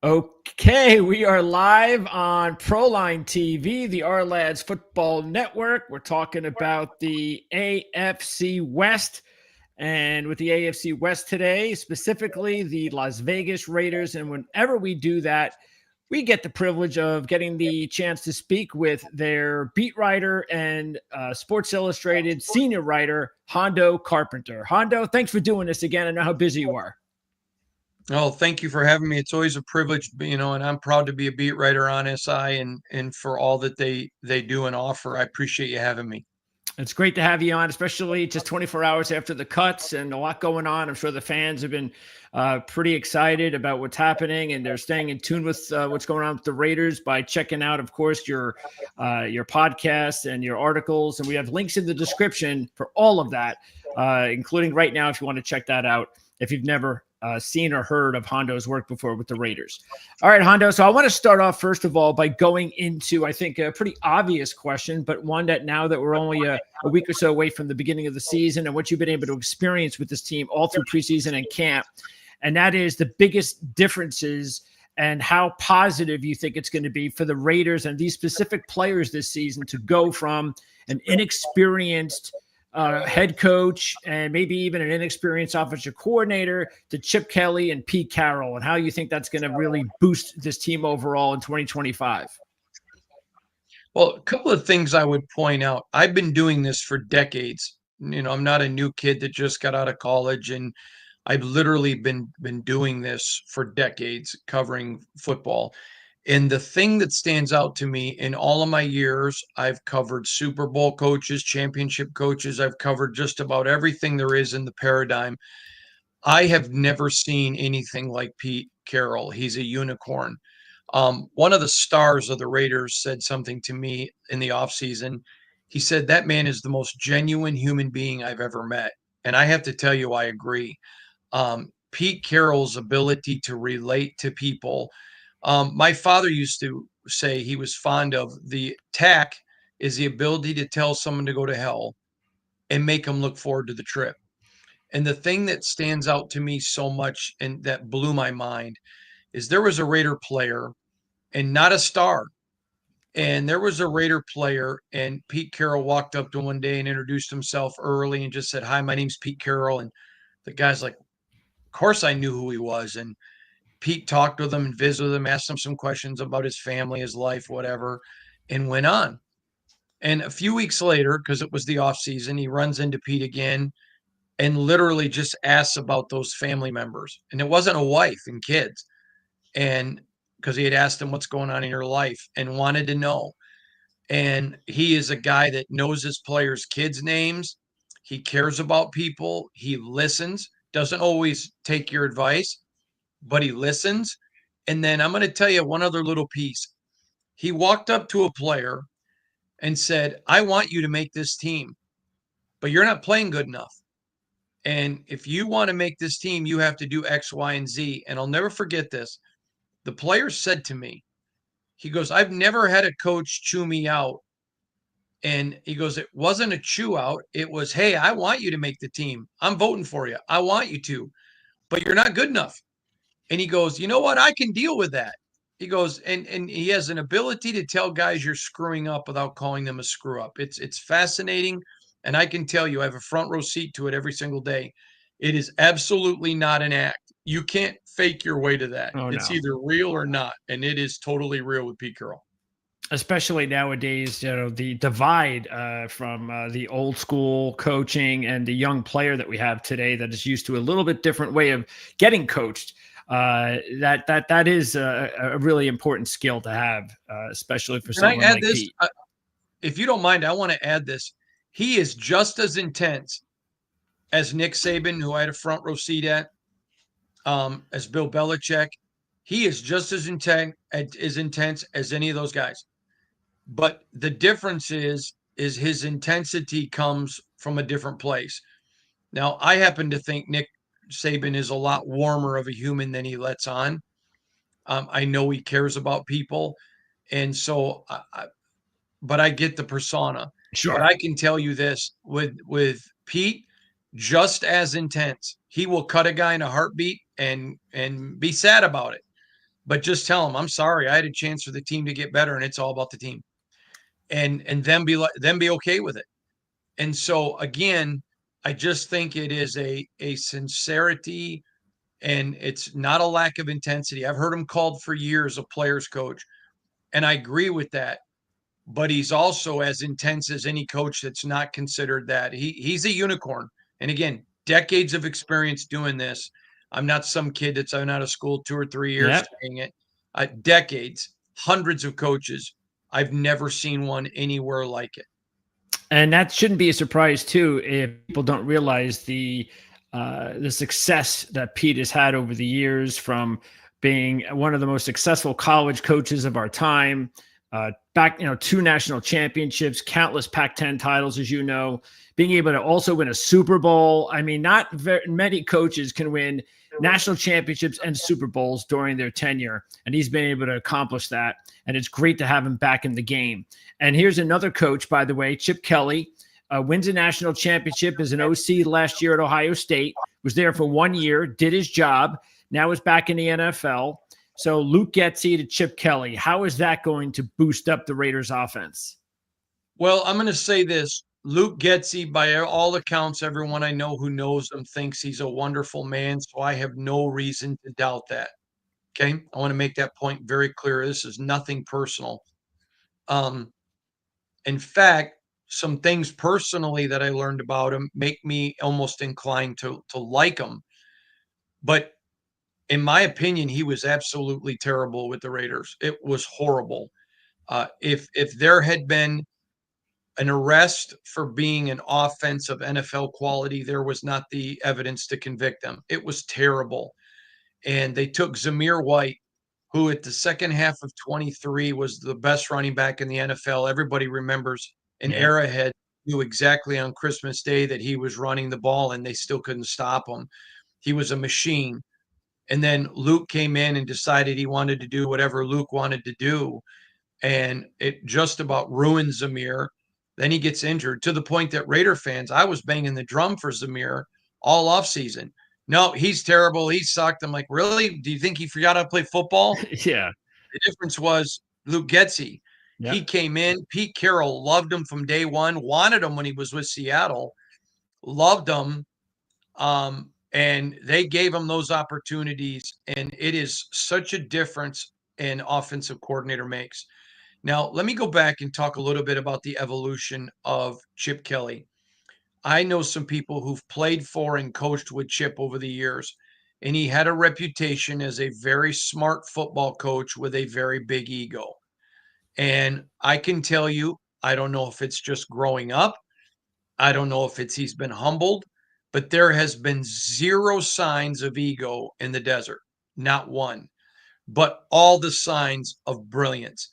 Okay, we are live on Proline TV, the R Lads Football Network. We're talking about the AFC West. And with the AFC West today, specifically the Las Vegas Raiders. And whenever we do that, we get the privilege of getting the chance to speak with their beat writer and Sports Illustrated senior writer, Hondo Carpenter. Hondo, thanks for doing this again. I know how busy you are. Oh, thank you for having me. It's always a privilege, and I'm proud to be a beat writer on SI and for all that they do and offer. I appreciate you having me. It's great to have you on, especially just 24 hours after the cuts and a lot going on. I'm sure the fans have been pretty excited about what's happening, and they're staying in tune with what's going on with the Raiders by checking out, of course, your podcast and your articles. And we have links in the description for all of that, including right now if you want to check that out if you've never seen or heard of Hondo's work before with the Raiders. All right, Hondo. So I want to start off, first of all, by going into, I think, a pretty obvious question, but one that now that we're only a week or so away from the beginning of the season and what you've been able to experience with this team all through preseason and camp, and that is the biggest differences and how positive you think it's going to be for the Raiders and these specific players this season to go from an inexperienced head coach and maybe even an inexperienced offensive coordinator to Chip Kelly and Pete Carroll, and how you think that's going to really boost this team overall in 2025. Well, a couple of things I would point out. I've been doing this for decades. I'm not a new kid that just got out of college, and I've literally been doing this for decades, covering football. And the thing that stands out to me in all of my years, I've covered Super Bowl coaches, championship coaches, I've covered just about everything there is in the paradigm. I have never seen anything like Pete Carroll. He's a unicorn. One of the stars of the Raiders said something to me in the offseason. He said, "That man is the most genuine human being I've ever met." And I have to tell you, I agree. Pete Carroll's ability to relate to people. My father used to say he was fond of the tack is the ability to tell someone to go to hell and make them look forward to the trip. And the thing that stands out to me so much and that blew my mind is there was a Raider player and not a star. And there was a Raider player, and Pete Carroll walked up to him one day and introduced himself early and just said, "Hi, my name's Pete Carroll." And the guy's like, "Of course I knew who he was." And Pete talked with him and visited with him, asked him some questions about his family, his life, whatever, and went on. And a few weeks later, because it was the off season, he runs into Pete again and literally just asks about those family members. And it wasn't a wife and kids. And because he had asked him what's going on in your life and wanted to know. And he is a guy that knows his players' kids' names. He cares about people. He listens, doesn't always take your advice, but he listens. And then I'm going to tell you one other little piece. He walked up to a player and said, "I want you to make this team, but you're not playing good enough. And if you want to make this team, you have to do X, Y, and Z." And I'll never forget this. The player said to me, he goes, "I've never had a coach chew me out." And he goes, "It wasn't a chew out. It was, hey, I want you to make the team. I'm voting for you. I want you to, but you're not good enough." And he goes, "You know what? I can deal with that." He goes, and he has an ability to tell guys you're screwing up without calling them a screw up. It's fascinating. And I can tell you, I have a front row seat to it every single day. It is absolutely not an act. You can't fake your way to that. Oh, It's no. either real or not. And it is totally real with Pete Carroll. Especially nowadays, the divide from the old school coaching and the young player that we have today that is used to a little bit different way of getting coached. That is a really important skill to have, especially for Can I someone add like this? Pete. If you don't mind, I want to add this. He is just as intense as Nick Saban, who I had a front row seat at, as Bill Belichick. He is just as intense as any of those guys. But the difference is his intensity comes from a different place. Now, I happen to think Nick Saban is a lot warmer of a human than he lets on. I know he cares about people, and so, but I get the persona. But Sure. I can tell you this with Pete, just as intense. He will cut a guy in a heartbeat and be sad about it. but just tell them, I'm sorry, I had a chance for the team to get better, and it's all about the team, and then be okay with it. And so again, I just think it is a sincerity, and it's not a lack of intensity. I've heard him called for years a player's coach, and I agree with that. But he's also as intense as any coach that's not considered that. He's a unicorn. And again, decades of experience doing this. I'm not some kid that's been out of school 2 or 3 years Yep. saying it. Decades, hundreds of coaches. I've never seen one anywhere like it. And that shouldn't be a surprise too if people don't realize the success that Pete has had over the years, from being one of the most successful college coaches of our time, back, 2 national championships, countless Pac-10 titles, as you know, being able to also win a Super Bowl. I mean, not very many coaches can win national championships and Super Bowls during their tenure, and he's been able to accomplish that. And it's great to have him back in the game. And here's another coach, by the way, Chip Kelly, wins a national championship as an OC last year at Ohio State, was there for 1 year, did his job, now is back in the NFL. So Luke Getsy to Chip Kelly, how is that going to boost up the Raiders offense? Well, I'm going to say this. Luke Getsy, by all accounts, everyone I know who knows him thinks he's a wonderful man. So I have no reason to doubt that. Okay. I want to make that point very clear. This is nothing personal. Um, in fact, some things personally that I learned about him make me almost inclined to like him. But in my opinion, he was absolutely terrible with the Raiders. It was horrible. If there had been an arrest for being an offensive NFL quality, there was not the evidence to convict them. It was terrible. And they took Zamir White, who at the second half of 23 was the best running back in the NFL. Everybody remembers an Yeah. Arrowhead knew exactly on Christmas Day that he was running the ball, and they still couldn't stop him. He was a machine. And then Luke came in and decided he wanted to do whatever Luke wanted to do. And it just about ruined Zamir. Then he gets injured to the point that Raider fans, I was banging the drum for Zamir all offseason. No, he's terrible. He sucked. I'm like, really? Do you think he forgot how to play football? Yeah. The difference was Luke Getsy. He Yep. came in. Pete Carroll loved him from day one, wanted him when he was with Seattle, loved him. And they gave him those opportunities. And it is such a difference an offensive coordinator makes. Now, let me go back and talk a little bit about the evolution of Chip Kelly. I know some people who've played for and coached with Chip over the years, and he had a reputation as a very smart football coach with a very big ego. And I can tell you, I don't know if it's just growing up, I don't know if it's he's been humbled, but there has been zero signs of ego in the desert, not one, but all the signs of brilliance.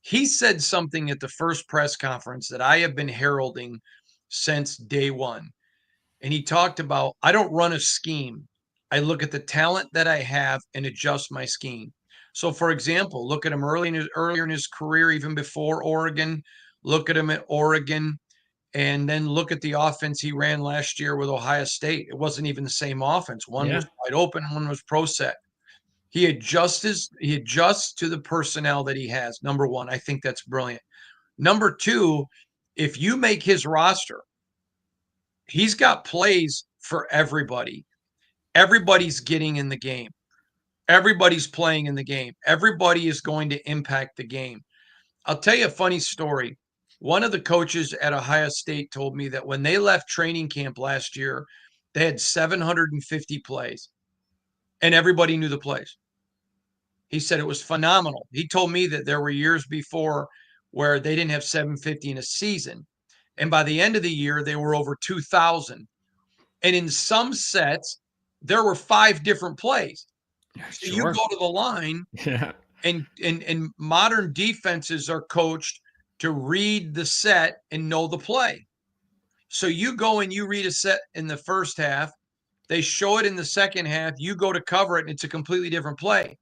He said something at the first press conference that I have been heralding since day one. And he talked about, I don't run a scheme. I look at the talent that I have and adjust my scheme. So, for example, look at him earlier in his career, even before Oregon. Look at him at Oregon, and then look at the offense he ran last year with Ohio State. It wasn't even the same offense. One was Yeah. wide open, one was pro set. He adjusts to the personnel that he has. Number one, I think that's brilliant. Number two, if you make his roster, he's got plays for everybody. Everybody's getting in the game. Everybody's playing in the game. Everybody is going to impact the game. I'll tell you a funny story. One of the coaches at Ohio State told me that when they left training camp last year, they had 750 plays and everybody knew the plays. He said it was phenomenal. He told me that there were years before where they didn't have 750 in a season. And by the end of the year, they were over 2,000. And in some sets, there were 5 different plays. So you Sure. go to the line, Yeah. and modern defenses are coached to read the set and know the play. So you go and you read a set in the first half, they show it in the second half, you go to cover it, and it's a completely different play.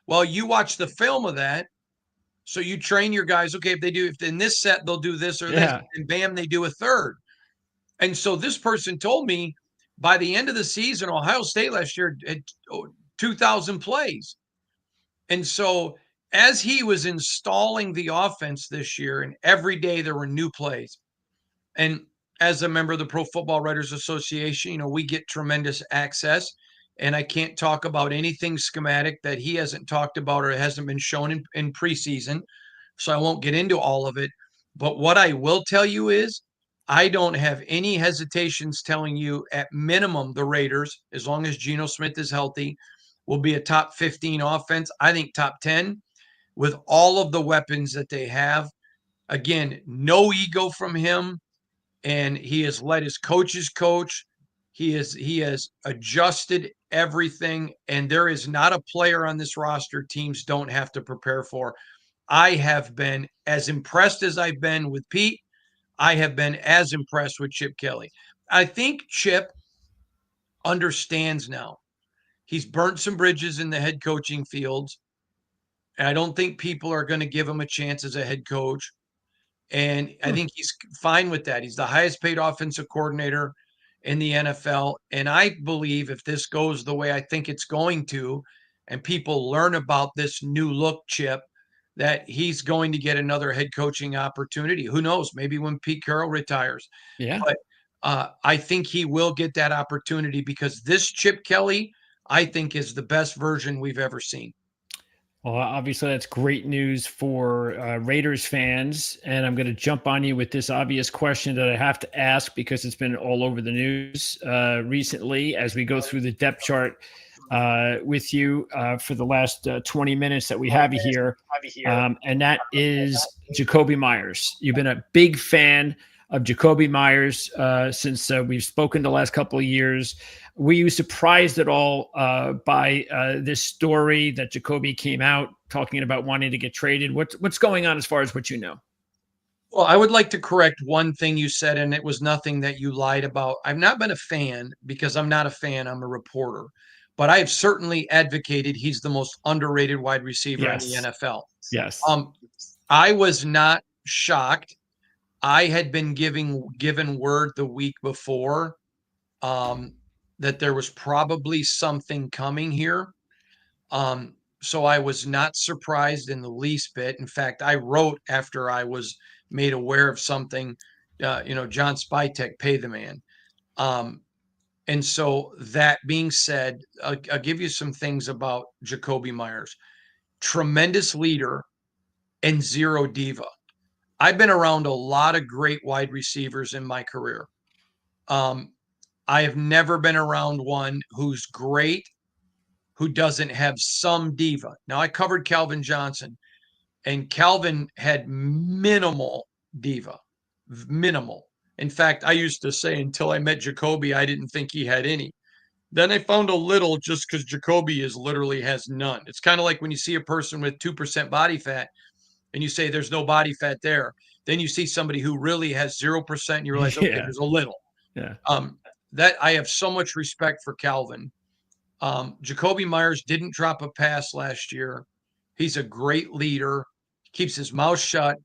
Well, you watch the film of that. So you train your guys, okay, if in this set, they'll do this or this, Yeah. and bam, they do a third. And so this person told me by the end of the season, Ohio State last year had 2,000 plays. And so as he was installing the offense this year, and every day there were new plays, and as a member of the Pro Football Writers Association, we get tremendous access. And I can't talk about anything schematic that he hasn't talked about or hasn't been shown in preseason. So I won't get into all of it. But what I will tell you is I don't have any hesitations telling you at minimum the Raiders, as long as Geno Smith is healthy, will be a top 15 offense. I think top 10 with all of the weapons that they have. Again, no ego from him, and he has let his coaches coach. He has adjusted everything, and there is not a player on this roster teams don't have to prepare for. I have been as impressed as I've been with Pete. I have been as impressed with Chip Kelly. I think Chip understands now. He's burnt some bridges in the head coaching fields, and I don't think people are going to give him a chance as a head coach. And I think he's fine with that. He's the highest paid offensive coordinator in the NFL. And I believe if this goes the way I think it's going to, and people learn about this new look Chip, that he's going to get another head coaching opportunity. Who knows? Maybe when Pete Carroll retires. Yeah. But I think he will get that opportunity because this Chip Kelly, I think, is the best version we've ever seen. Well, obviously, that's great news for Raiders fans. And I'm going to jump on you with this obvious question that I have to ask because it's been all over the news recently as we go through the depth chart with you for the last 20 minutes that we have you here. And that is Jakobi Meyers. You've been a big fan of Jakobi Meyers since we've spoken the last couple of years. Were you surprised at all by this story that Jakobi came out talking about wanting to get traded? What's going on as far as what you know? Well, I would like to correct one thing you said, and it was nothing that you lied about. I've not been a fan because I'm not a fan. I'm a reporter. But I have certainly advocated he's the most underrated wide receiver in the Yes. NFL. Yes. I was not shocked. I had been given word the week before that there was probably something coming here. So I was not surprised in the least bit. In fact, I wrote after I was made aware of something, John Spytek, pay the man. And so that being said, I'll give you some things about Jakobi Meyers. Tremendous leader and zero diva. I've been around a lot of great wide receivers in my career. I have never been around one who's great, who doesn't have some diva. Now, I covered Calvin Johnson, and Calvin had minimal diva, minimal. In fact, I used to say until I met Jakobi, I didn't think he had any. Then I found a little just because Jakobi literally has none. It's kind of like when you see a person with 2% body fat and you say there's no body fat there. Then you see somebody who really has 0% and you realize, okay, there's a little. Yeah. That I have so much respect for Calvin. Jakobi Meyers didn't drop a pass last year. He's a great leader, keeps his mouth shut,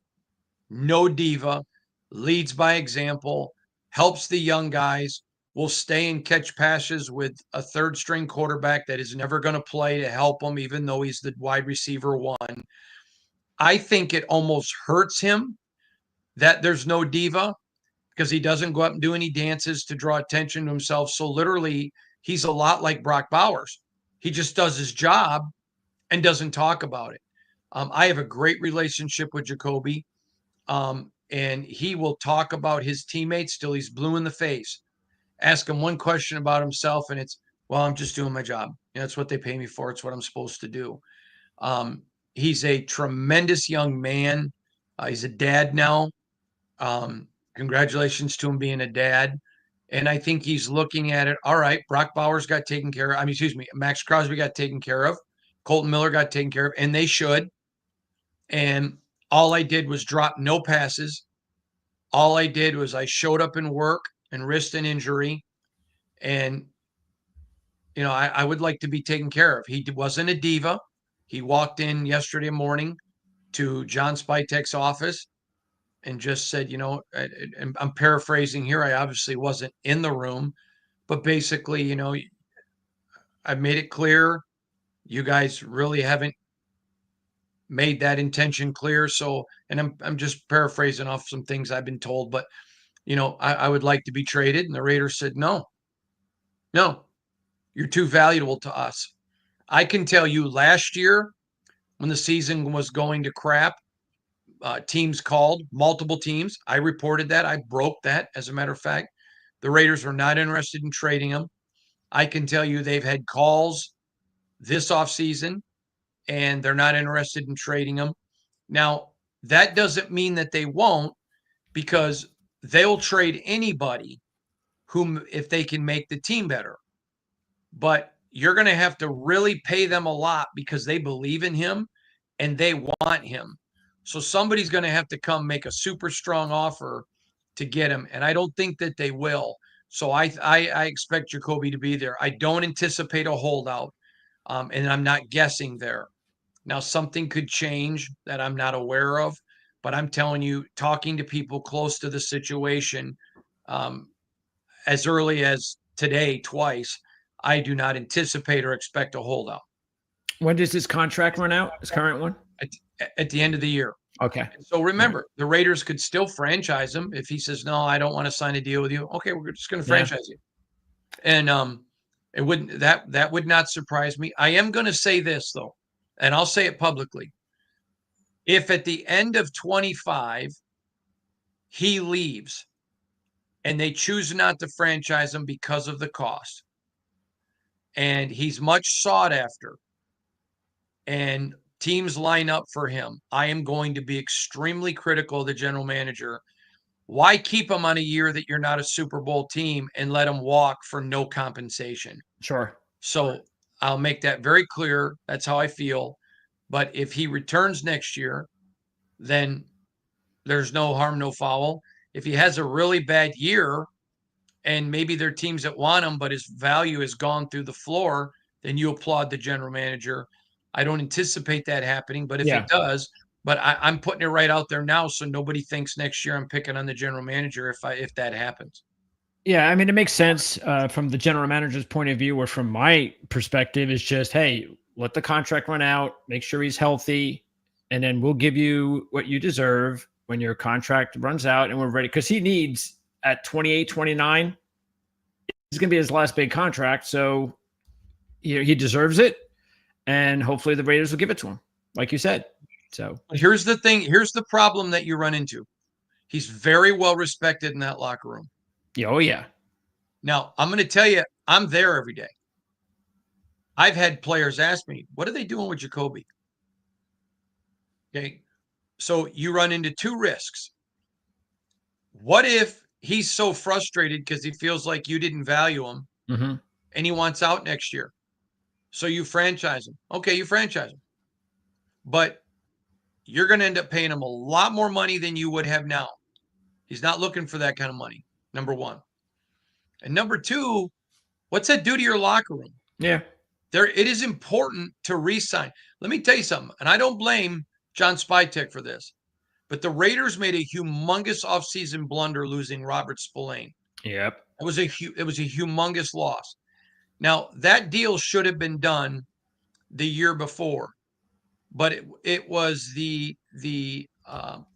no diva, leads by example, helps the young guys, will stay and catch passes with a third string quarterback that is never going to play to help him, even though he's the wide receiver one. I think it almost hurts him that there's no diva because he doesn't go up and do any dances to draw attention to himself. So literally, he's a lot like Brock Bowers. He just does his job and doesn't talk about it. I have a great relationship with Jakobi, and he will talk about his teammates till he's blue in the face. Ask him one question about himself, and it's, well, I'm just doing my job. That's what they pay me for. It's what I'm supposed to do. He's a tremendous young man. He's a dad now. Congratulations to him being a dad. And I think he's looking at it. All right, Brock Bowers got taken care of. Max Crosby got taken care of. Colton Miller got taken care of, and they should. And all I did was drop no passes. All I did was I showed up in work and risked an injury. And, I would like to be taken care of. He wasn't a diva. He walked in yesterday morning to John Spytek's office and just said, and I'm paraphrasing here. I obviously wasn't in the room, but basically, I made it clear you guys really haven't made that intention clear. So, and I'm just paraphrasing off some things I've been told, but I would like to be traded. And the Raiders said, no, you're too valuable to us. I can tell you last year when the season was going to crap, teams called, multiple teams. I reported that. I broke that. As a matter of fact, the Raiders were not interested in trading him. I can tell you they've had calls this offseason and they're not interested in trading him. Now, that doesn't mean that they won't, because they'll trade anybody whom if they can make the team better. But you're going to have to really pay them a lot because they believe in him and they want him. So somebody's going to have to come make a super strong offer to get him. And I don't think that they will. So I expect Jacoby to be there. I don't anticipate a holdout. And I'm not guessing there. Now, something could change that I'm not aware of, but I'm telling you, talking to people close to the situation, as early as today, twice, I do not anticipate or expect a holdout. When does his contract run out? His current one? At the end of the year. Okay. So remember, the Raiders could still franchise him if he says, no, I don't want to sign a deal with you. Okay, we're just going to franchise you. And it wouldn't that would not surprise me. I am going to say this though, and I'll say it publicly. If at the end of 25 he leaves and they choose not to franchise him because of the cost, and he's much sought after, and teams line up for him, I am going to be extremely critical of the general manager. Why keep him on a year that you're not a Super Bowl team and let him walk for no compensation? Sure. So I'll make that very clear. That's how I feel. But if he returns next year, then there's no harm, no foul. If he has a really bad year and maybe there are teams that want him, but his value has gone through the floor, then you applaud the general manager. I don't anticipate that happening, but if it does, but I'm putting it right out there now so nobody thinks next year I'm picking on the general manager if that happens. Yeah, I mean, it makes sense from the general manager's point of view, or from my perspective, is just, hey, let the contract run out, make sure he's healthy, and then we'll give you what you deserve when your contract runs out and we're ready. Because he needs, at 28, 29, it's going to be his last big contract. So he deserves it. And hopefully the Raiders will give it to him, like you said. So here's the thing. Here's the problem that you run into. He's very well respected in that locker room. Yeah, oh, yeah. Now, I'm going to tell you, I'm there every day. I've had players ask me, what are they doing with Jacoby? Okay. So you run into two risks. What if he's so frustrated because he feels like you didn't value him and he wants out next year? So you franchise him. Okay, you franchise him. But you're going to end up paying him a lot more money than you would have now. He's not looking for that kind of money, number one. And number two, what's that do to your locker room? Yeah. It is important to re-sign. Let me tell you something, and I don't blame John Spytek for this, but the Raiders made a humongous offseason blunder losing Robert Spillane. Yep. It was a humongous loss. Now, that deal should have been done the year before, but it was the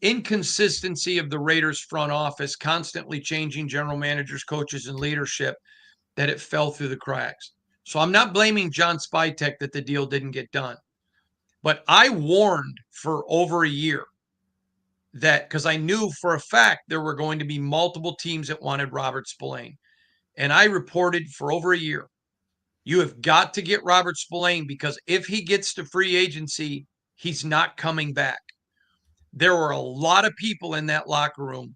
inconsistency of the Raiders front office, constantly changing general managers, coaches, and leadership, that it fell through the cracks. So I'm not blaming John Spytek that the deal didn't get done. But I warned for over a year that, because I knew for a fact there were going to be multiple teams that wanted Robert Spillane. And I reported for over a year, you have got to get Robert Spillane, because if he gets to free agency, he's not coming back. There were a lot of people in that locker room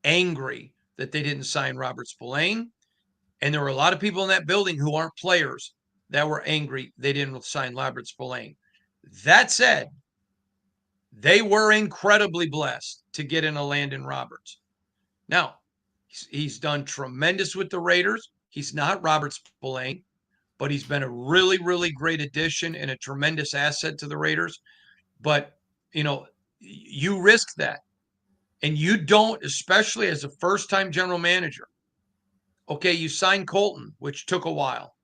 angry that they didn't sign Robert Spillane. And there were a lot of people in that building who aren't players that were angry they didn't sign Robert Spillane. That said, they were incredibly blessed to get in a Landon Roberts. Now, he's done tremendous with the Raiders. He's not Robert Spillane, but he's been a really, really great addition and a tremendous asset to the Raiders. But, you risk that. And you don't, especially as a first-time general manager. Okay, you signed Colton, which took a while.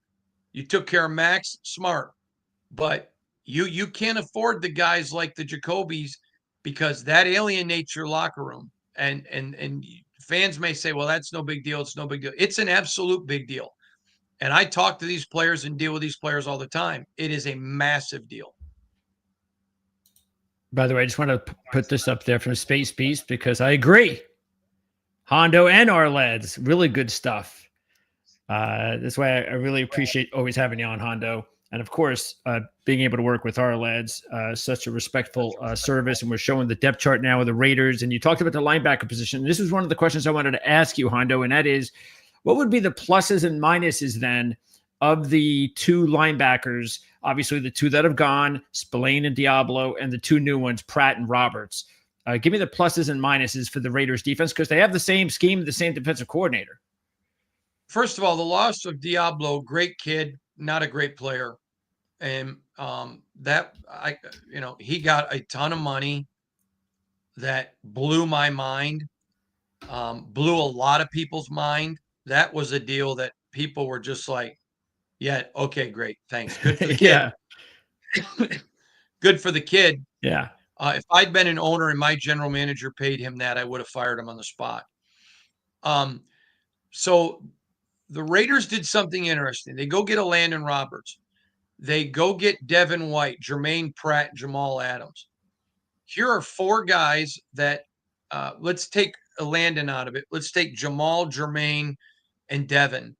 You took care of Max, smart. But You can't afford the guys like the Jacobys because that alienates your locker room. And fans may say, well, that's no big deal. It's no big deal. It's an absolute big deal. And I talk to these players and deal with these players all the time. It is a massive deal. By the way, I just want to put this up there from Space Beast because I agree. Hondo and our lads, really good stuff. That's why I really appreciate always having you on, Hondo. And of course, being able to work with our lads, such a respectful service. And we're showing the depth chart now of the Raiders. And you talked about the linebacker position. And this was one of the questions I wanted to ask you, Hondo, and that is, what would be the pluses and minuses then of the two linebackers? Obviously, the two that have gone, Spillane and Diablo, and the two new ones, Pratt and Roberts. Give me the pluses and minuses for the Raiders defense because they have the same scheme, the same defensive coordinator. First of all, the loss of Diablo, great kid, not a great player. And he got a ton of money that blew my mind, blew a lot of people's mind. That was a deal that people were just like, yeah, okay, great. Thanks. Good for the kid. Good for the kid. Yeah. If I'd been an owner and my general manager paid him that, I would have fired him on the spot. So the Raiders did something interesting. They go get a Landon Roberts. They go get Devin White, Jermaine Pratt, Jamal Adams. Here are four guys that let's take Landon out of it. Let's take Jamal, Jermaine, and Devin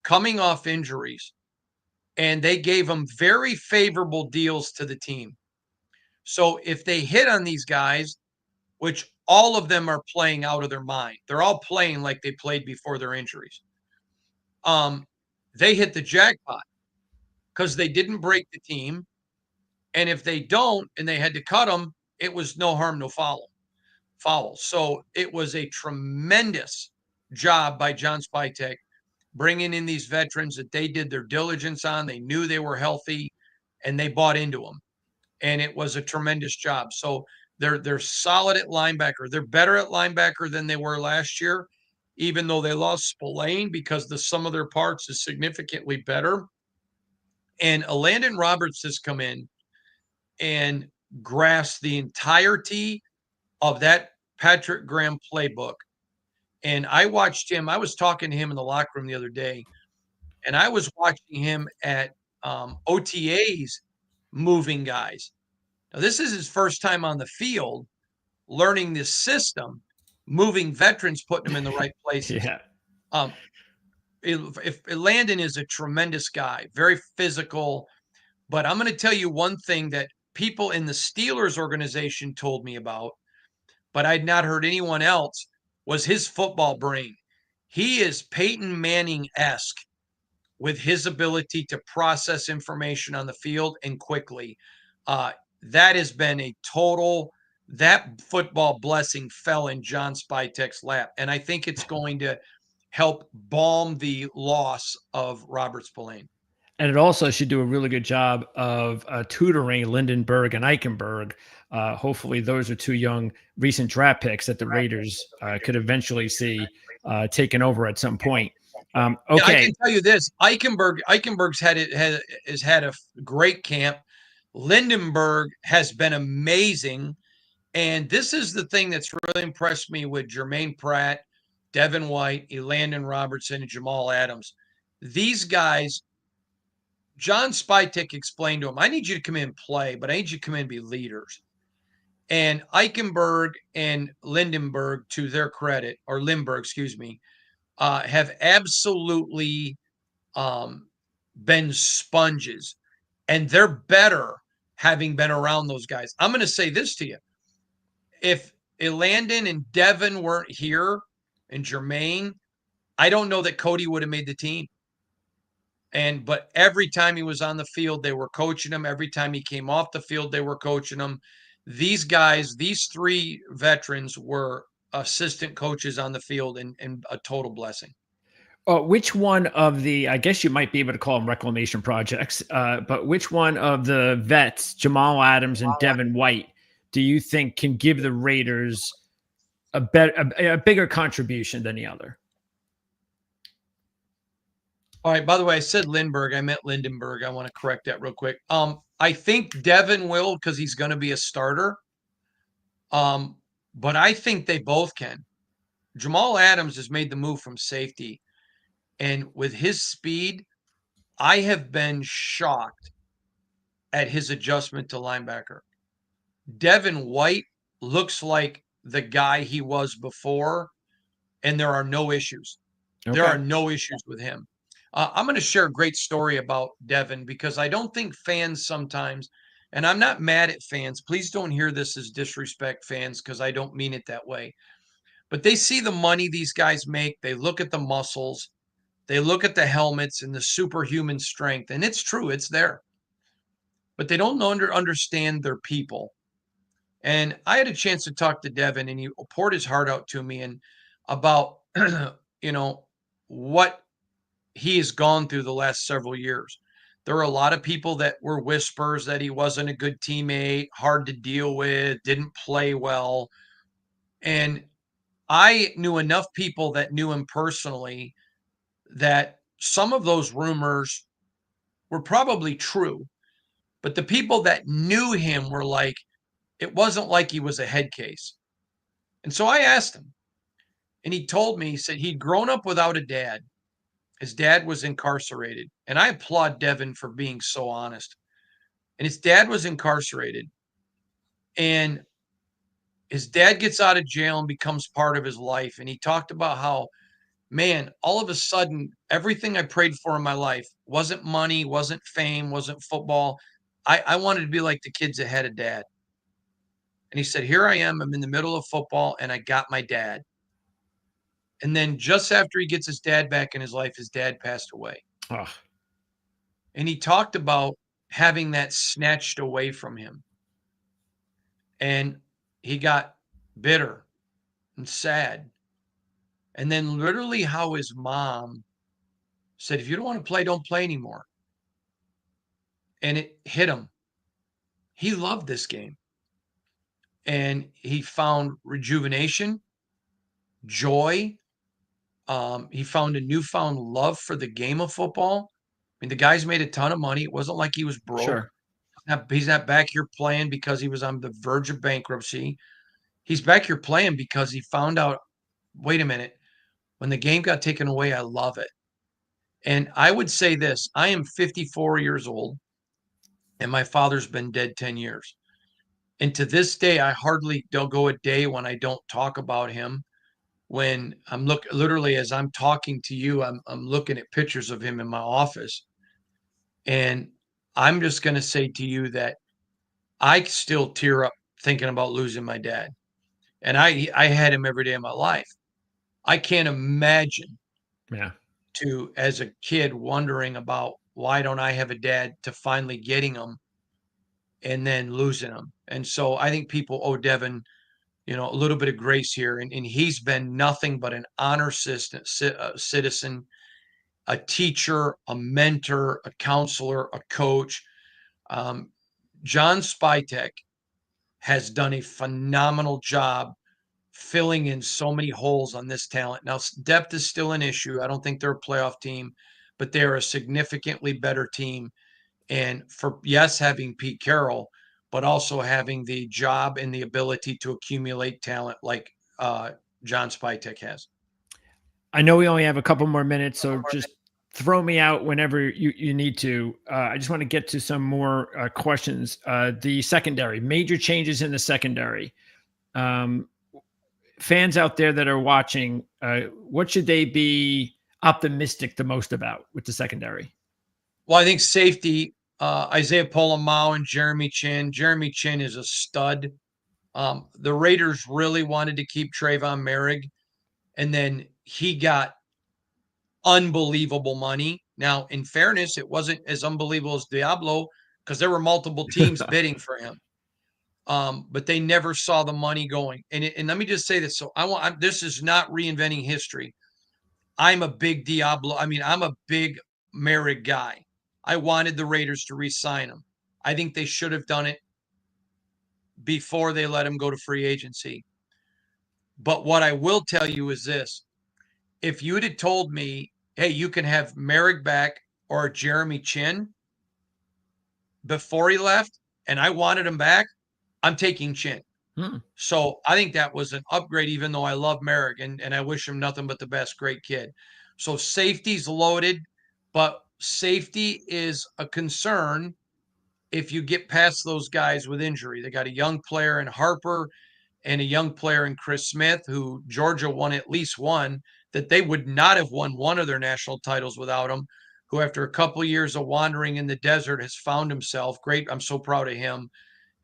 coming off injuries. And they gave them very favorable deals to the team. So if they hit on these guys, which all of them are playing out of their mind, they're all playing like they played before their injuries. They hit the jackpot because they didn't break the team. And if they don't and they had to cut them, it was no harm, no foul. So it was a tremendous job by John Spytek bringing in these veterans that they did their diligence on. They knew they were healthy and they bought into them. And it was a tremendous job. So they're solid at linebacker. They're better at linebacker than they were last year, even though they lost Spillane because the sum of their parts is significantly better. And Landon Roberts has come in and grasped the entirety of that Patrick Graham playbook. And I watched him. I was talking to him in the locker room the other day, and I was watching him at OTAs moving guys. Now, this is his first time on the field learning this system, moving veterans, putting them in the right places. Yeah. If Landon is a tremendous guy, very physical, but I'm going to tell you one thing that people in the Steelers organization told me about, but I'd not heard anyone else, was his football brain. He is Peyton Manning-esque with his ability to process information on the field and quickly. That has been that football blessing fell in John Spytek's lap. And I think it's going to help balm the loss of Robert Spillane. And it also should do a really good job of tutoring Lindenberg and Eichenberg. Hopefully those are two young recent draft picks that the Raiders could eventually see taken over at some point. Okay. Yeah, I can tell you this. Eichenberg's has had a great camp. Lindenberg has been amazing. And this is the thing that's really impressed me with Jermaine Pratt, Devin White, Landon Robertson, and Jamal Adams. These guys, John Spytek explained to him, I need you to come in and play, but I need you to come in and be leaders. And Eichenberg and Lindenberg, to their credit, or Lindbergh, excuse me, have absolutely been sponges. And they're better having been around those guys. I'm going to say this to you. If Landon and Devin weren't here and Jermaine, I don't know that Cody would have made the team. But every time he was on the field, they were coaching him. Every time he came off the field, they were coaching him. These guys, these three veterans were assistant coaches on the field and a total blessing. Which one of the, I guess you might be able to call them reclamation projects, but which one of the vets, Jamal Adams and Devin White, do you think can give the Raiders a bigger contribution than the other? All right. By the way, I said Lindbergh. I meant Lindenberg. I want to correct that real quick. I think Devin will because he's going to be a starter. But I think they both can. Jamal Adams has made the move from safety, and with his speed, I have been shocked at his adjustment to linebacker. Devin White looks like the guy he was before, and there are no issues. There Okay. are no issues with him. I'm going to share a great story about Devin because I don't think fans sometimes, and I'm not mad at fans. Please don't hear this as disrespect, fans, because I don't mean it that way. But they see the money these guys make. They look at the muscles. They look at the helmets and the superhuman strength. And it's true, it's there. But they don't understand their people. And I had a chance to talk to Devin, and he poured his heart out to me and about, what he has gone through the last several years. There were a lot of people that were whispers that he wasn't a good teammate, hard to deal with, didn't play well. And I knew enough people that knew him personally that some of those rumors were probably true. But the people that knew him were like, it wasn't like he was a head case. And so I asked him, and he told me, he said he'd grown up without a dad. His dad was incarcerated. And I applaud Devin for being so honest. And his dad was incarcerated. And his dad gets out of jail and becomes part of his life. And he talked about how, man, all of a sudden, everything I prayed for in my life wasn't money, wasn't fame, wasn't football. I wanted to be like the kids that had a dad. And he said, here I am. I'm in the middle of football, and I got my dad. And then just after he gets his dad back in his life, his dad passed away. Oh, And he talked about having that snatched away from him. And he got bitter and sad. And then literally how his mom said, if you don't want to play, don't play anymore. And it hit him. He loved this game. And he found rejuvenation, joy. He found a newfound love for the game of football. I mean, the guy's made a ton of money. It wasn't like he was broke. sure. He's not back here playing because he was on the verge of bankruptcy. He's back here playing because he found out, wait a minute, when the game got taken away, I love it. And I would say this, I am 54 years old, and my father's been dead 10 years. And to this day, I hardly don't go a day when I don't talk about him. When I'm literally as I'm talking to you, I'm looking at pictures of him in my office. And I'm just going to say to you that I still tear up thinking about losing my dad. And I had him every day of my life. I can't imagine Yeah. as a kid wondering about why don't I have a dad, to finally getting him and then losing him. And so I think people owe Devin, a little bit of grace here. And he's been nothing but an honor citizen, a teacher, a mentor, a counselor, a coach. John Spytek has done a phenomenal job filling in so many holes on this talent. Now, depth is still an issue. I don't think they're a playoff team, but they're a significantly better team. And for, yes, having Pete Carroll, but also having the job and the ability to accumulate talent like John Spytek has. I know we only have a couple more minutes, so just throw me out whenever you need to. I just want to get to some more questions. The secondary, major changes in the secondary. Fans out there that are watching, what should they be optimistic the most about with the secondary? Well, I think safety, Isaiah Polamau and Jeremy Chin. Jeremy Chin is a stud. The Raiders really wanted to keep Trayvon Merrick, and then he got unbelievable money. Now, in fairness, it wasn't as unbelievable as Diablo because there were multiple teams bidding for him. But they never saw the money going. And let me just say this. So this is not reinventing history. I'm a big Diablo. I'm a big Merrick guy. I wanted the Raiders to re-sign him. I think they should have done it before they let him go to free agency. But what I will tell you is this. If you'd have told me, hey, you can have Merrick back or Jeremy Chin, before he left and I wanted him back, I'm taking Chin. So I think that was an upgrade, even though I love Merrick and I wish him nothing but the best. Great kid. So safety's loaded, but safety is a concern if you get past those guys with injury. They got a young player in Harper and a young player in Chris Smith, who Georgia won at least one, that they would not have won one of their national titles without him, who after a couple of years of wandering in the desert has found himself. Great. I'm so proud of him.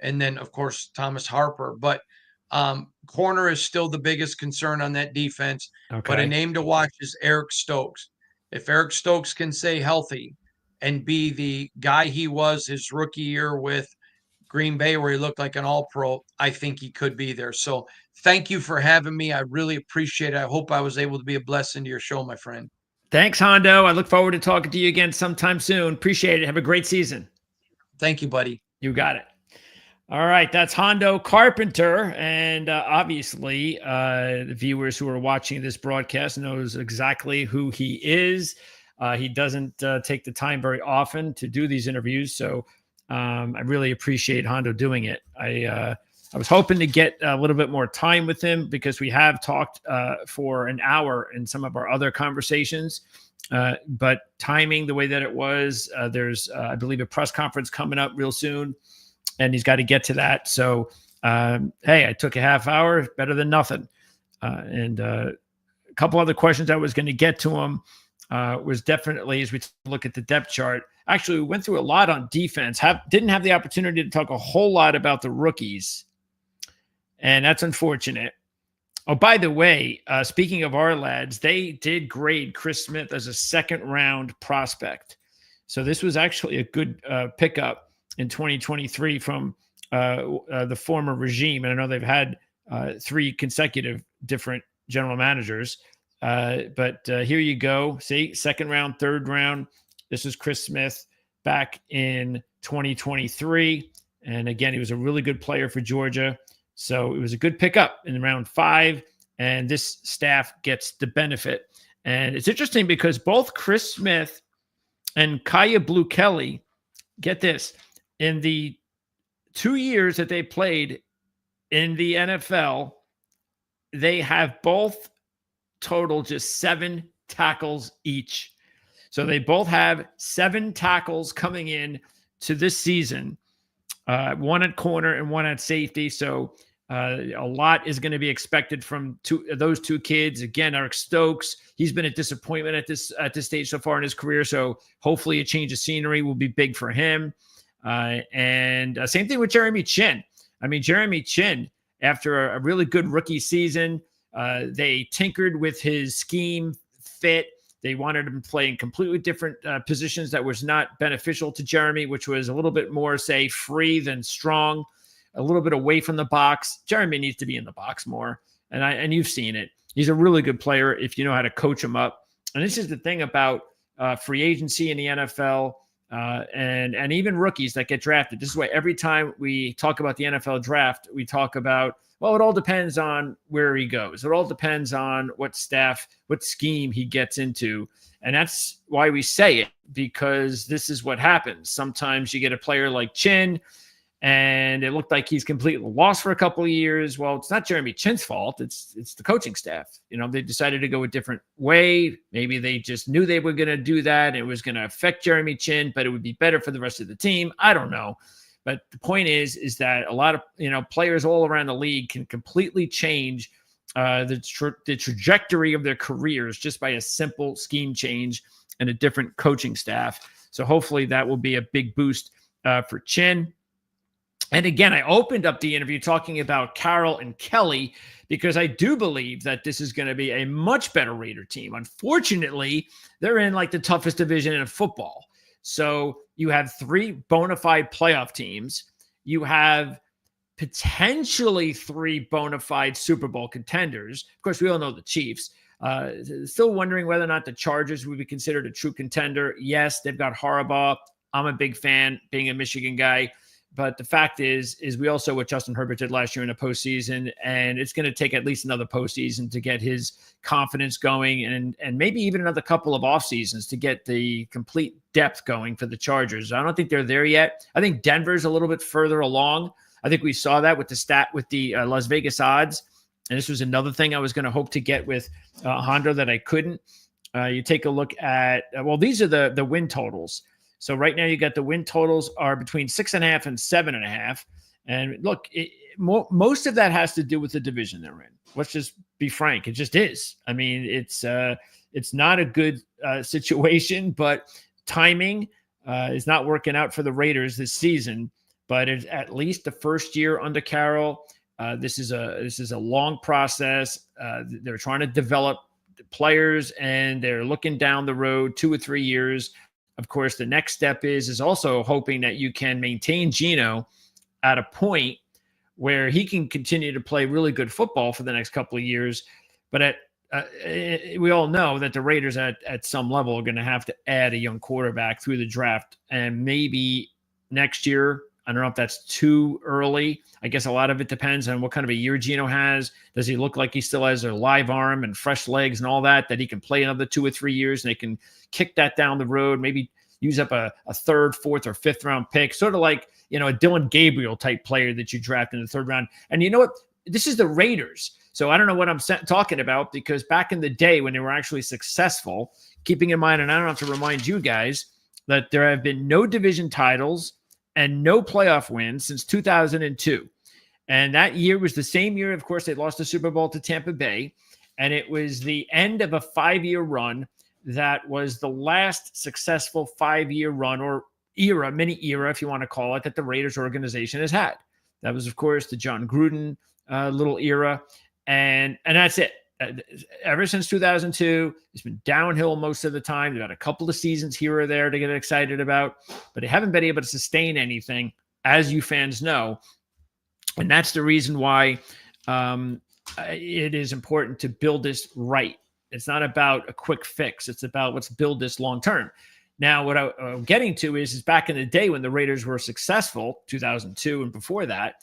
And then, of course, Thomas Harper. But corner is still the biggest concern on that defense. Okay. But a name to watch is Eric Stokes. If Eric Stokes can stay healthy and be the guy he was his rookie year with Green Bay, where he looked like an all-pro, I think he could be there. So thank you for having me. I really appreciate it. I hope I was able to be a blessing to your show, my friend. Thanks, Hondo. I look forward to talking to you again sometime soon. Appreciate it. Have a great season. Thank you, buddy. You got it. All right, that's Hondo Carpenter, and obviously the viewers who are watching this broadcast knows exactly who he is. He doesn't take the time very often to do these interviews, so I really appreciate Hondo doing it. I was hoping to get a little bit more time with him because we have talked for an hour in some of our other conversations, but timing the way that it was, there's, I believe, a press conference coming up real soon, and he's got to get to that. So, hey, I took a half hour, better than nothing. And a couple other questions I was going to get to him was definitely, as we look at the depth chart, actually, we went through a lot on defense, didn't have the opportunity to talk a whole lot about the rookies. And that's unfortunate. Oh, by the way, speaking of our lads, they did grade Chris Smith as a second-round prospect. So this was actually a good pickup in 2023 from the former regime. And I know they've had 3 consecutive different general managers. But here you go. See, second round, third round. This is Chris Smith back in 2023. And again, he was a really good player for Georgia. So it was a good pickup in round 5. And this staff gets the benefit. And it's interesting because both Chris Smith and Kaya Blue Kelly, get this, in the 2 years that they played in the NFL, they have both total just 7 tackles each. So they both have 7 tackles coming in to this season, one at corner and one at safety. So a lot is going to be expected from those two kids. Again, Eric Stokes, he's been a disappointment at this stage so far in his career. So hopefully a change of scenery will be big for him. And same thing with Jeremy Chin. I mean, Jeremy Chin, after a really good rookie season, they tinkered with his scheme fit. They wanted him to play in completely different positions that was not beneficial to Jeremy, which was a little bit more, say, free than strong, a little bit away from the box. Jeremy needs to be in the box more, and you've seen it. He's a really good player if you know how to coach him up. And this is the thing about free agency in the NFL. And even rookies that get drafted. This is why every time we talk about the NFL draft, we talk about, well, it all depends on where he goes. It all depends on what scheme he gets into. And that's why we say it, because this is what happens. Sometimes you get a player like Chin, and it looked like he's completely lost for a couple of years. Well, it's not Jeremy Chin's fault. It's the coaching staff. You know, they decided to go a different way. Maybe they just knew they were going to do that. It was going to affect Jeremy Chin, but it would be better for the rest of the team. I don't know. But the point is that a lot of, players all around the league can completely change the trajectory of their careers just by a simple scheme change and a different coaching staff. So hopefully that will be a big boost for Chin. And again, I opened up the interview talking about Carroll and Kelly because I do believe that this is going to be a much better Raider team. Unfortunately, they're in like the toughest division in football. So you have 3 bona fide playoff teams. You have potentially 3 bona fide Super Bowl contenders. Of course, we all know the Chiefs. Still wondering whether or not the Chargers would be considered a true contender. Yes, they've got Harbaugh. I'm a big fan, being a Michigan guy. But the fact is we also what Justin Herbert did last year in the postseason, and it's going to take at least another postseason to get his confidence going, and maybe even another couple of off seasons to get the complete depth going for the Chargers. I don't think they're there yet. I think Denver's a little bit further along. I think we saw that with the Las Vegas odds, and this was another thing I was going to hope to get with Hondo that I couldn't. You take a look at these are the win totals. So right now you got the win totals are between 6.5 and 7.5. And look, most of that has to do with the division they're in. Let's just be frank. It just is. I mean, it's not a good situation, but timing is not working out for the Raiders this season. But it's at least the first year under Carroll. This is a long process. They're trying to develop players, and they're looking down the road 2 or 3 years. Of course, the next step is also hoping that you can maintain Geno at a point where he can continue to play really good football for the next couple of years. But we all know that the Raiders at some level are going to have to add a young quarterback through the draft, and maybe next year. I don't know if that's too early. I guess a lot of it depends on what kind of a year Geno has. Does he look like he still has a live arm and fresh legs and all that he can play another 2 or 3 years and they can kick that down the road, maybe use up a 3rd, 4th, or 5th round pick, sort of like, a Dylan Gabriel type player that you draft in the 3rd round. And you know what? This is the Raiders. So I don't know what I'm talking about, because back in the day when they were actually successful, keeping in mind, and I don't have to remind you guys, that there have been no division titles and no playoff wins since 2002. And that year was the same year, of course, they lost the Super Bowl to Tampa Bay. And it was the end of a 5-year run that was the last successful 5-year run, or era, mini era, if you want to call it, that the Raiders organization has had. That was, of course, the John Gruden little era. And that's it. Ever since 2002, it's been downhill most of the time. They've had a couple of seasons here or there to get excited about, but they haven't been able to sustain anything, as you fans know. And that's the reason why it is important to build this right. It's not about a quick fix. It's about let's build this long term. Now, what I'm getting to is back in the day when the Raiders were successful, 2002 and before that,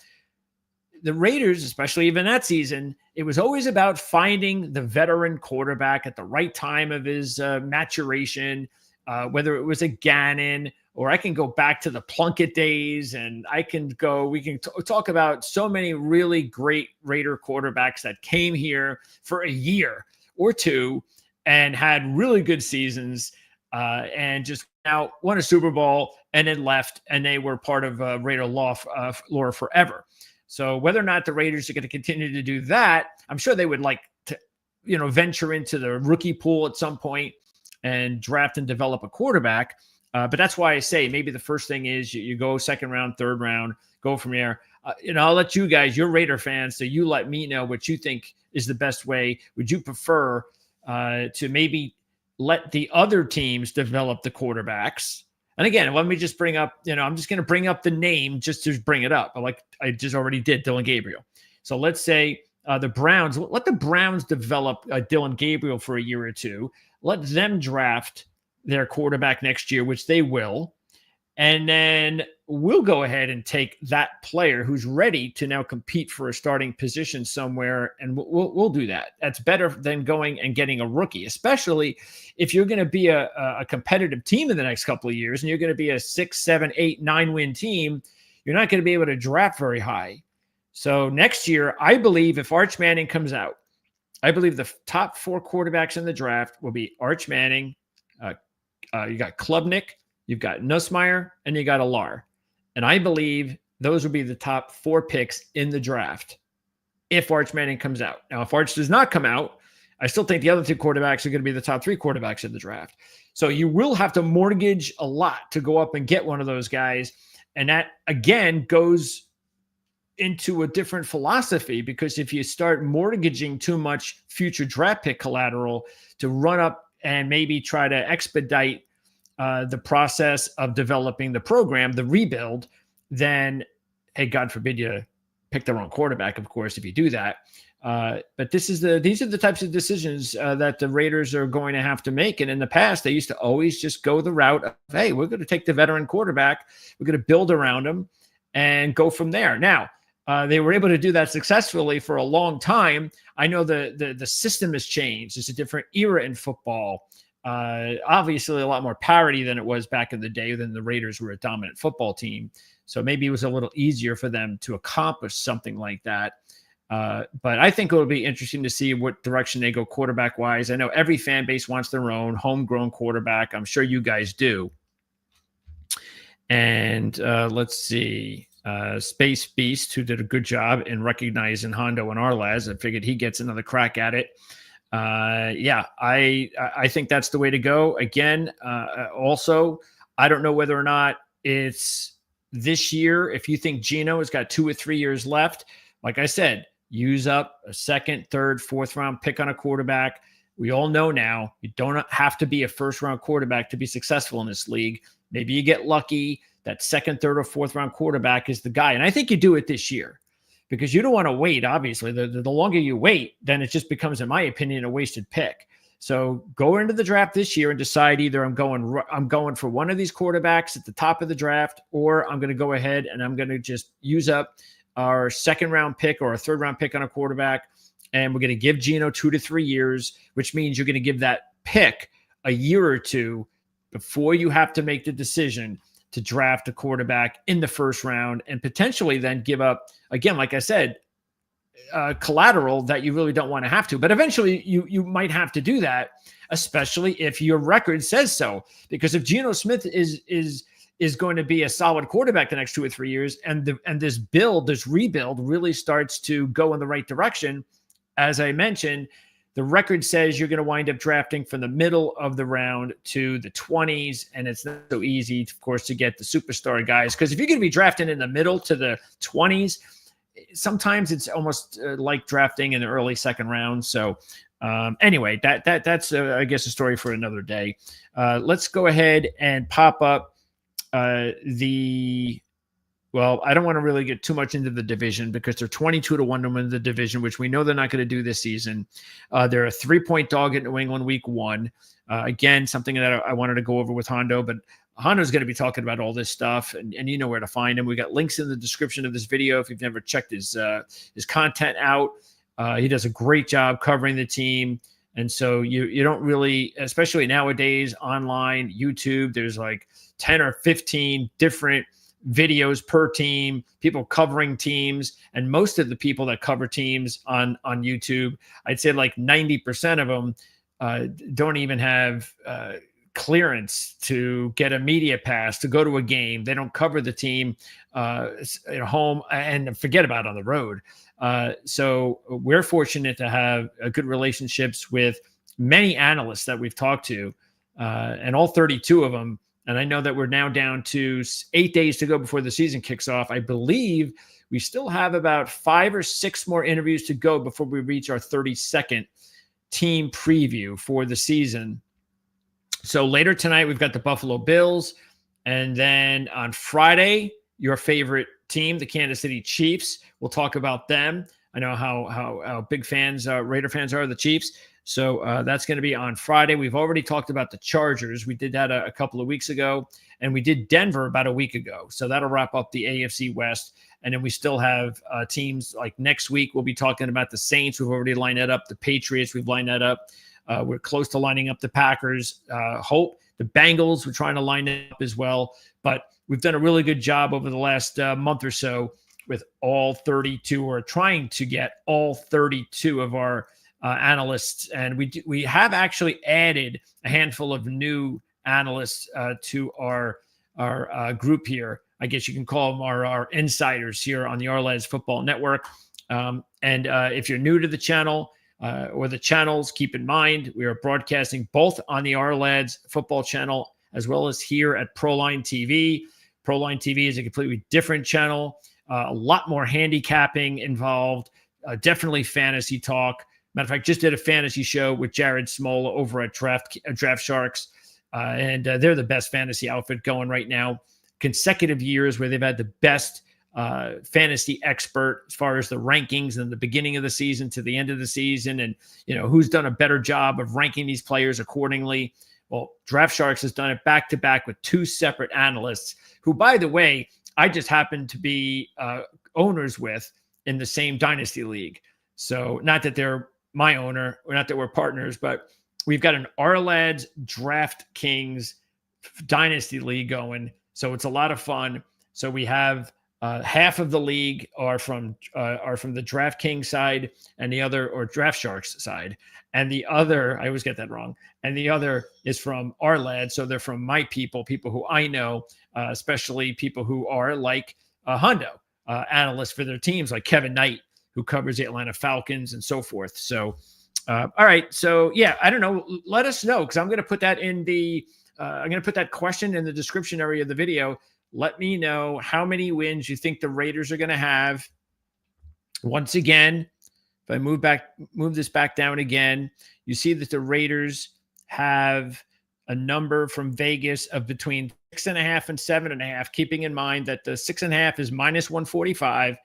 the Raiders, especially even that season, it was always about finding the veteran quarterback at the right time of his maturation, whether it was a Gannon, or I can go back to the Plunkett days, and we can talk about so many really great Raider quarterbacks that came here for a year or two and had really good seasons and just now won a Super Bowl and then left, and they were part of Raider lore forever. So whether or not the Raiders are going to continue to do that, I'm sure they would like to, venture into the rookie pool at some point and draft and develop a quarterback. But that's why I say maybe the first thing is you go 2nd round, 3rd round, go from there. I'll let you guys, you're Raider fans, so you let me know what you think is the best way. Would you prefer to maybe let the other teams develop the quarterbacks? And again, let me just bring up, I'm just going to bring up the name just to bring it up. Like I just already did, Dylan Gabriel. So let's say the Browns, let the Browns develop Dylan Gabriel for a year or two. Let them draft their quarterback next year, which they will. And then we'll go ahead and take that player who's ready to now compete for a starting position somewhere, and we'll do that. That's better than going and getting a rookie, especially if you're going to be a competitive team in the next couple of years and you're going to be a 6, 7, 8, 9 win team. You're not going to be able to draft very high. So next year, I believe if Arch Manning comes out, I believe the top 4 quarterbacks in the draft will be Arch Manning. You got Klubnik, you've got Nussmeier, and you got Alar. And I believe those will be the top 4 picks in the draft if Arch Manning comes out. Now, if Arch does not come out, I still think the other 2 quarterbacks are going to be the top 3 quarterbacks in the draft. So you will have to mortgage a lot to go up and get one of those guys. And that, again, goes into a different philosophy, because if you start mortgaging too much future draft pick collateral to run up and maybe try to expedite the process of developing the program, the rebuild, then, hey, God forbid you pick the wrong quarterback, of course, if you do that. But these are the types of decisions that the Raiders are going to have to make. And in the past, they used to always just go the route of, hey, we're going to take the veteran quarterback. We're going to build around him. and go from there. Now, they were able to do that successfully for a long time. I know the system has changed. It's a different era in football. Obviously, a lot more parity than it was back in the day when the Raiders were a dominant football team. So maybe it was a little easier for them to accomplish something like that. But I think it'll be interesting to see what direction they go quarterback-wise. I know every fan base wants their own homegrown quarterback. I'm sure you guys do. And let's see. Space Beast, who did a good job in recognizing Hondo and Arlaz. I figured he gets another crack at it. Yeah, I think that's the way to go. Again, also, I don't know whether or not it's this year. If you think Geno has got 2 or 3 years left, like I said, use up a second, third, fourth round pick on a quarterback. We all know now you don't have to be a first round quarterback to be successful in this league. Maybe you get lucky that second, third, or fourth round quarterback is the guy. And I think you do it this year because you don't want to wait. Obviously, the longer you wait, then it just becomes, in my opinion, a wasted pick. So go into the draft this year and decide either I'm going for one of these quarterbacks at the top of the draft, or I'm going to go ahead and I'm going to just use up our second round pick or a third round pick on a quarterback. And we're going to give Geno 2 to 3 years, which means you're going to give that pick a year or two before you have to make the decision to draft a quarterback in the first round and potentially then give up, again, like I said, collateral that you really don't want to have to. But eventually you might have to do that, especially if your record says so. Because if Geno Smith is going to be a solid quarterback the next 2 or 3 years, and this rebuild really starts to go in the right direction, as I mentioned, the record says you're going to wind up drafting from the middle of the round to the 20s, and it's not so easy, of course, to get the superstar guys. Because if you're going to be drafting in the middle to the 20s, sometimes it's almost like drafting in the early second round. So anyway, that's I guess a story for another day. Let's go ahead and pop up well, I don't want to really get too much into the division because they're 22 to 1 to win the division, which we know they're not going to do this season. They're a 3-point dog at New England week 1. Again, something that I wanted to go over with Hondo, but Hondo's going to be talking about all this stuff, and you know where to find him. We got links in the description of this video if you've never checked his content out. He does a great job covering the team. And so you don't really, especially nowadays, online, YouTube, there's like 10 or 15 different videos per team, people covering teams. And most of the people that cover teams on YouTube, I'd say like 90% of them don't even have clearance to get a media pass to go to a game. They don't cover the team at home and forget about it on the road. So we're fortunate to have good relationships with many analysts that we've talked to, and all 32 of them. And I know that we're now down to 8 days to go before the season kicks off. I believe we still have about 5 or 6 more interviews to go before we reach our 32nd team preview for the season. So later tonight, we've got the Buffalo Bills. And then on Friday, your favorite team, the Kansas City Chiefs. We'll talk about them. I know how big fans, Raider fans are of the Chiefs. So that's going to be on Friday. We've already talked about the Chargers. We did that a couple of weeks ago, and we did Denver about a week ago. So that'll wrap up the AFC West. And then we still have teams like next week. We'll be talking about the Saints. We've already lined that up. The Patriots, we've lined that up. We're close to lining up the Packers. Hope the Bengals, we're trying to line it up as well. But we've done a really good job over the last month or so with all 32, or trying to get all 32 of our analysts. And we have actually added a handful of new analysts to our group here. I guess you can call them our insiders here on the Arlaz Football Network. And if you're new to the channel or the channels, keep in mind we are broadcasting both on the Arlaz Football Channel as well as here at Proline TV. Proline TV is a completely different channel, a lot more handicapping involved, definitely fantasy talk. Matter of fact, just did a fantasy show with Jared Smola over at Draft Sharks, and they're the best fantasy outfit going right now. Consecutive years where they've had the best fantasy expert as far as the rankings in the beginning of the season to the end of the season, and who's done a better job of ranking these players accordingly. Well, Draft Sharks has done it back to back with 2 separate analysts who, by the way, I just happen to be owners with in the same dynasty league. So not that they're my owner, or not that we're partners, but we've got an Ourlads DraftKings dynasty league going. So it's a lot of fun. So we have half of the league are from the DraftKings side, and the other, or Draft Sharks side, and the other, I always get that wrong, and the other is from our lads. So they're from my people who I know, especially people who are like Hondo, analysts for their teams, like Kevin Knight, who covers the Atlanta Falcons and so forth. So, all right. So yeah, I don't know. Let us know, because I'm going to put that in the I'm going to put that question in the description area of the video. Let me know how many wins you think the Raiders are going to have. Once again, if I move this back down again, you see that the Raiders have a number from Vegas of between 6.5 and 7.5, keeping in mind that the 6.5 is minus 145,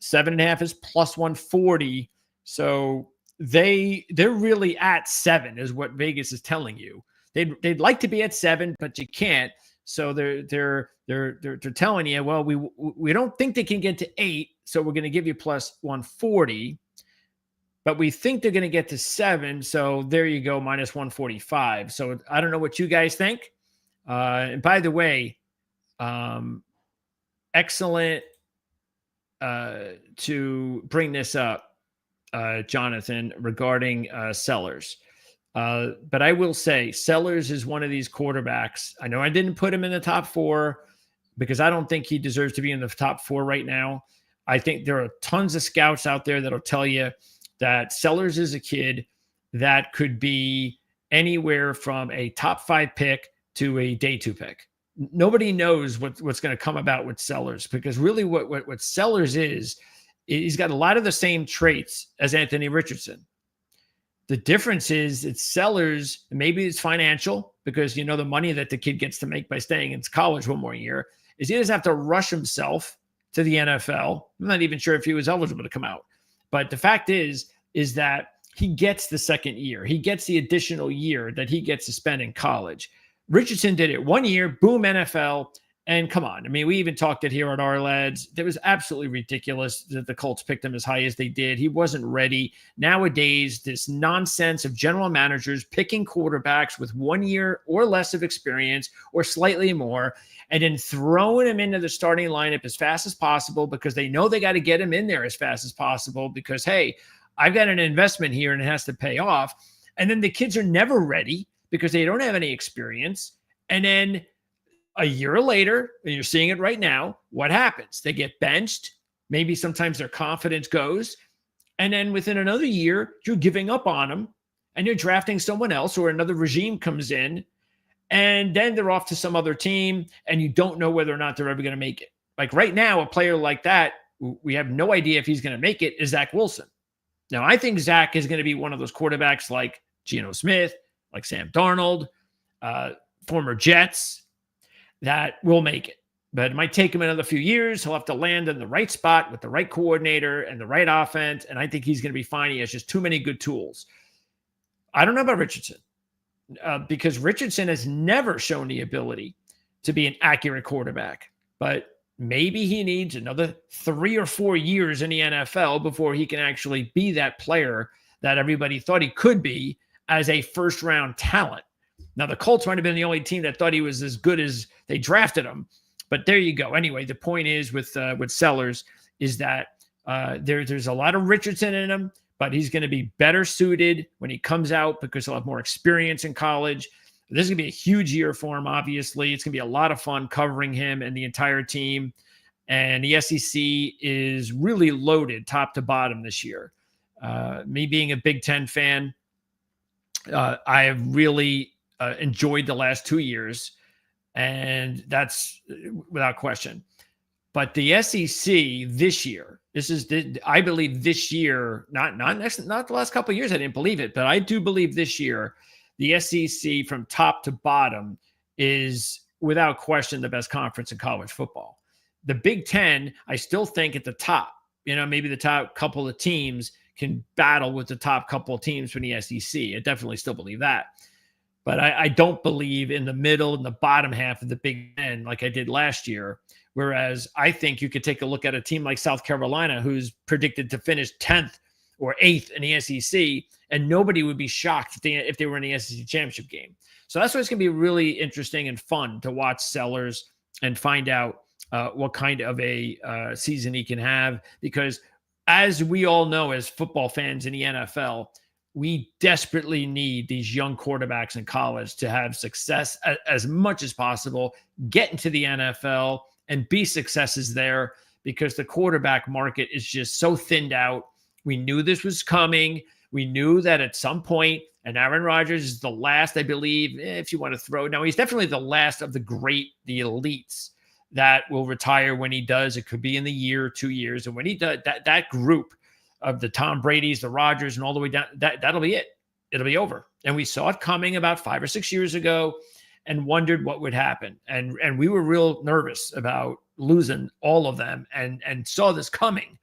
7.5 is plus 140. So they're really at 7 is what Vegas is telling you. They'd like to be at 7, but you can't. So they're telling you, well, we don't think they can get to 8, so we're going to give you plus 140, but we think they're going to get to 7. So there you go, minus 145. So I don't know what you guys think. And by the way, excellent to bring this up, Jonathan, regarding Sellers. But I will say Sellers is one of these quarterbacks. I know I didn't put him in the top 4 because I don't think he deserves to be in the top 4 right now. I think there are tons of scouts out there that'll tell you that Sellers is a kid that could be anywhere from a top 5 pick to a day 2 pick. Nobody knows what's going to come about with Sellers, because really what Sellers is, he's got a lot of the same traits as Anthony Richardson. The difference is it's Sellers, maybe it's financial, because the money that the kid gets to make by staying in college one more year is he doesn't have to rush himself to the NFL. I'm not even sure if he was eligible to come out. But the fact is that he gets the second year. He gets the additional year that he gets to spend in college. Richardson did it 1 year, boom, NFL. And come on. I mean, we even talked it here at our lads. It was absolutely ridiculous that the Colts picked him as high as they did. He wasn't ready. Nowadays, this nonsense of general managers picking quarterbacks with 1 year or less of experience or slightly more, and then throwing him into the starting lineup as fast as possible because they know they got to get him in there as fast as possible because, hey, I've got an investment here and it has to pay off. And then the kids are never ready because they don't have any experience. And then a year later, and you're seeing it right now, what happens? They get benched. Maybe sometimes their confidence goes. And then within another year, you're giving up on them and you're drafting someone else, or another regime comes in, and then they're off to some other team and you don't know whether or not they're ever going to make it. Like right now, a player like that, we have no idea if he's going to make it, is Zach Wilson. Now, I think Zach is going to be one of those quarterbacks like Geno Smith, like Sam Darnold, former Jets, that will make it. But it might take him another few years. He'll have to land in the right spot with the right coordinator and the right offense. And I think he's going to be fine. He has just too many good tools. I don't know about Richardson because Richardson has never shown the ability to be an accurate quarterback. But maybe he needs another 3 or 4 years in the NFL before he can actually be that player that everybody thought he could be as a first-round talent. Now, the Colts might have been the only team that thought he was as good as they drafted him. But there you go. Anyway, the point is with Sellers is that there's a lot of Richardson in him, but he's going to be better suited when he comes out because he'll have more experience in college. This is going to be a huge year for him, obviously. It's going to be a lot of fun covering him and the entire team. And the SEC is really loaded top to bottom this year. Me being a Big Ten fan, I have really enjoyed the last 2 years, and that's without question. But the SEC this year, I believe this year, not the last couple of years, I didn't believe it, but I do believe this year, the SEC from top to bottom is without question the best conference in college football. The Big Ten, I still think at the top, maybe the top couple of teams can battle with the top couple of teams from the SEC. I definitely still believe that. But I don't believe in the middle and the bottom half of the Big Ten like I did last year, Whereas I think you could take a look at a team like South Carolina, who's predicted to finish 10th or 8th in the SEC, and nobody would be shocked if they were in the SEC championship game. So that's why it's going to be really interesting and fun to watch Sellers and find out what kind of a season he can have. Because as we all know, as football fans in the NFL, we desperately need these young quarterbacks in college to have success as much as possible, get into the NFL and be successes there, because the quarterback market is just so thinned out. We knew this was coming. We knew that at some point, and Aaron Rodgers is the last, I believe, if you want to throw. Now, he's definitely the last of the elites that will retire when he does. It could be in the year or 2 years. And when he does, that group of the Tom Brady's, the Rodgers, and all the way down, that'll be it. It'll be over. And we saw it coming about 5 or 6 years ago and wondered what would happen. And we were real nervous about losing all of them and saw this coming.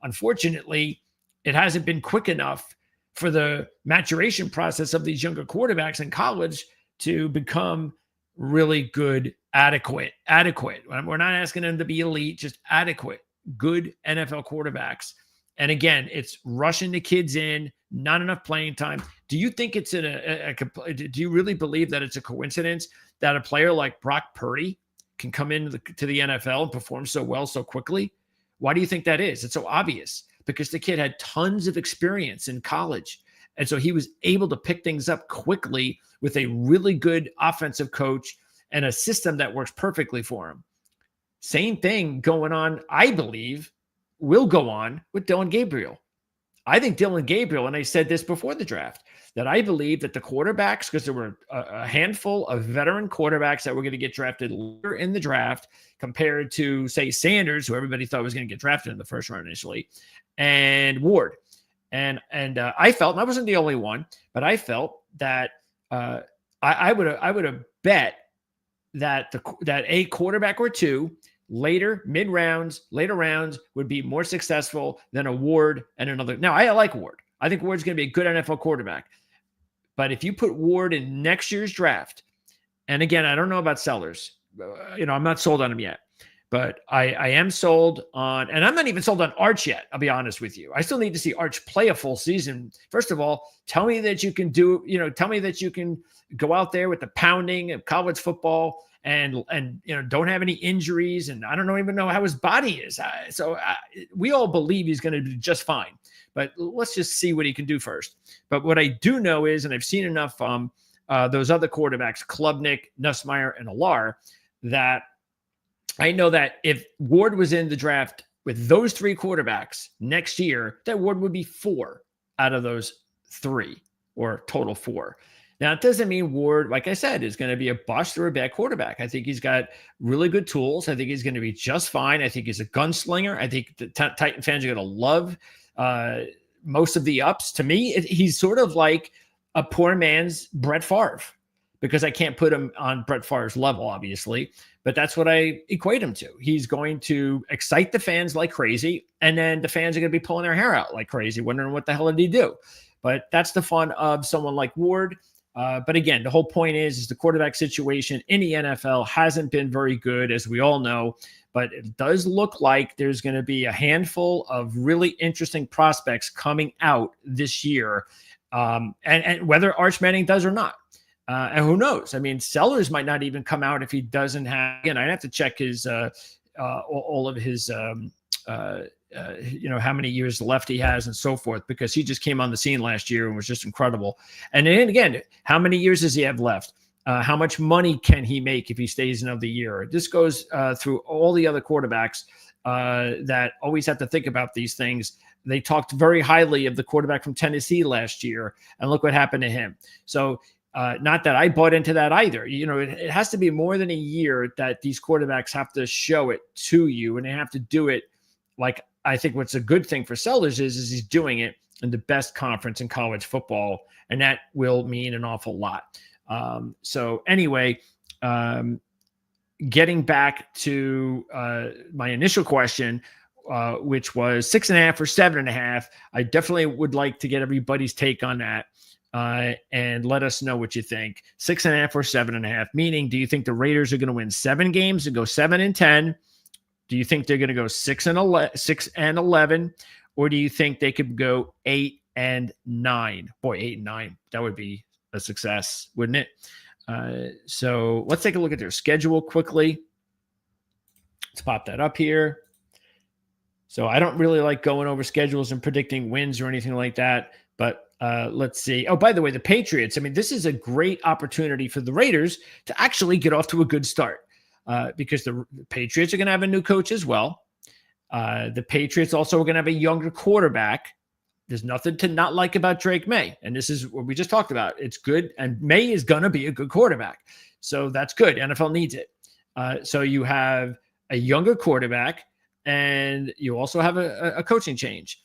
Unfortunately, it hasn't been quick enough for the maturation process of these younger quarterbacks in college to become really good, adequate. We're not asking them to be elite, just adequate, good NFL quarterbacks. And again, it's rushing the kids in, not enough playing time. Do you think it's do you really believe that it's a coincidence that a player like Brock Purdy can come into to the NFL and perform so well so quickly? Why do you think that is? It's so obvious, because the kid had tons of experience in college. And so he was able to pick things up quickly with a really good offensive coach and a system that works perfectly for him. Same thing going on, I believe, will go on with Dillon Gabriel. I think Dillon Gabriel, and I said this before the draft, that I believe that the quarterbacks, because there were a handful of veteran quarterbacks that were going to get drafted later in the draft compared to, say, Sanders, who everybody thought was going to get drafted in the first round initially, and Ward. And I felt, and I wasn't the only one, but I felt that I would have bet that that a quarterback or two later rounds would be more successful than a Ward and another. Now, I like Ward. I think Ward's going to be a good NFL quarterback. But if you put Ward in next year's draft, and again, I don't know about Sellers. I'm not sold on him yet. But I am sold on, and I'm not even sold on Arch yet, I'll be honest with you. I still need to see Arch play a full season. First of all, tell me that you can go out there with the pounding of college football and don't have any injuries. And I don't even know how his body is. We all believe he's going to do just fine. But let's just see what he can do first. But what I do know is, and I've seen enough those other quarterbacks, Klubnik, Nussmeier, and Alar, that I know that if Ward was in the draft with those three quarterbacks next year, that Ward would be 4 out of those 3, or total 4. Now, it doesn't mean Ward, like I said, is going to be a bust or a bad quarterback. I think he's got really good tools. I think he's going to be just fine. I think he's a gunslinger. I think the Titan fans are going to love most of the ups. To me, he's sort of like a poor man's Brett Favre, because I can't put him on Brett Favre's level, obviously, but that's what I equate him to. He's going to excite the fans like crazy, and then the fans are going to be pulling their hair out like crazy, wondering what the hell did he do? But that's the fun of someone like Ward. But again, the whole point is the quarterback situation in the NFL hasn't been very good, as we all know, but it does look like there's going to be a handful of really interesting prospects coming out this year, and whether Arch Manning does or not. And who knows? I mean, Sellers might not even come out if he doesn't have. Again, I'd have to check his all of his how many years left he has and so forth, because he just came on the scene last year and was just incredible. And then again, how many years does he have left? How much money can he make if he stays another year? This goes through all the other quarterbacks that always have to think about these things. They talked very highly of the quarterback from Tennessee last year, and look what happened to him. So. Not that I bought into that either. It has to be more than a year that these quarterbacks have to show it to you, and they have to do it. Like, I think what's a good thing for Sellers is he's doing it in the best conference in college football, and that will mean an awful lot. So anyway, getting back to my initial question, which was 6.5 or 7.5, I definitely would like to get everybody's take on that. And let us know what you think. 6.5 or 7.5, meaning, do you think the Raiders are going to win 7 games and go 7-10, Do you think they're going to go 6-11, or do you think they could go 8-9? Boy, 8-9, that would be a success, wouldn't it? So let's take a look at their schedule quickly. Let's pop that up here. So I don't really like going over schedules and predicting wins or anything like that, but let's see. Oh, by the way, the Patriots, I mean, this is a great opportunity for the Raiders to actually get off to a good start because the Patriots are going to have a new coach as well. The Patriots also are going to have a younger quarterback. There's nothing to not like about Drake May. And this is what we just talked about. It's good. And May is going to be a good quarterback. So that's good. NFL needs it. So you have a younger quarterback, and you also have a coaching change.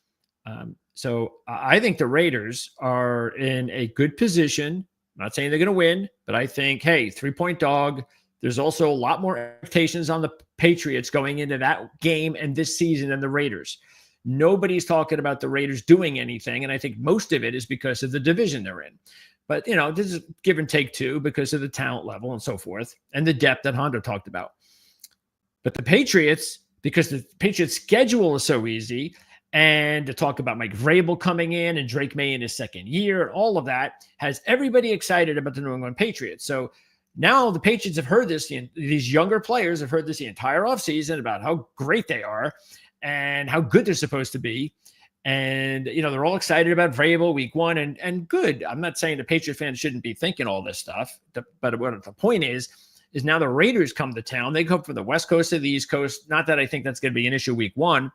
So I think the Raiders are in a good position. I'm not saying they're going to win, but I think, hey, 3-point dog. There's also a lot more expectations on the Patriots going into that game and this season than the Raiders. Nobody's talking about the Raiders doing anything, and I think most of it is because of the division they're in. But, this is give and take too because of the talent level and so forth and the depth that Hondo talked about. But the Patriots, because the Patriots' schedule is so easy, and to talk about Mike Vrabel coming in and Drake May in his second year, and all of that has everybody excited about the New England Patriots. So now the Patriots have heard this, these younger players have heard this the entire offseason about how great they are and how good they're supposed to be. And, they're all excited about Vrabel week 1 and good. I'm not saying the Patriot fans shouldn't be thinking all this stuff, but what the point is now the Raiders come to town. They come from the West Coast to the East Coast. Not that I think that's going to be an issue week 1.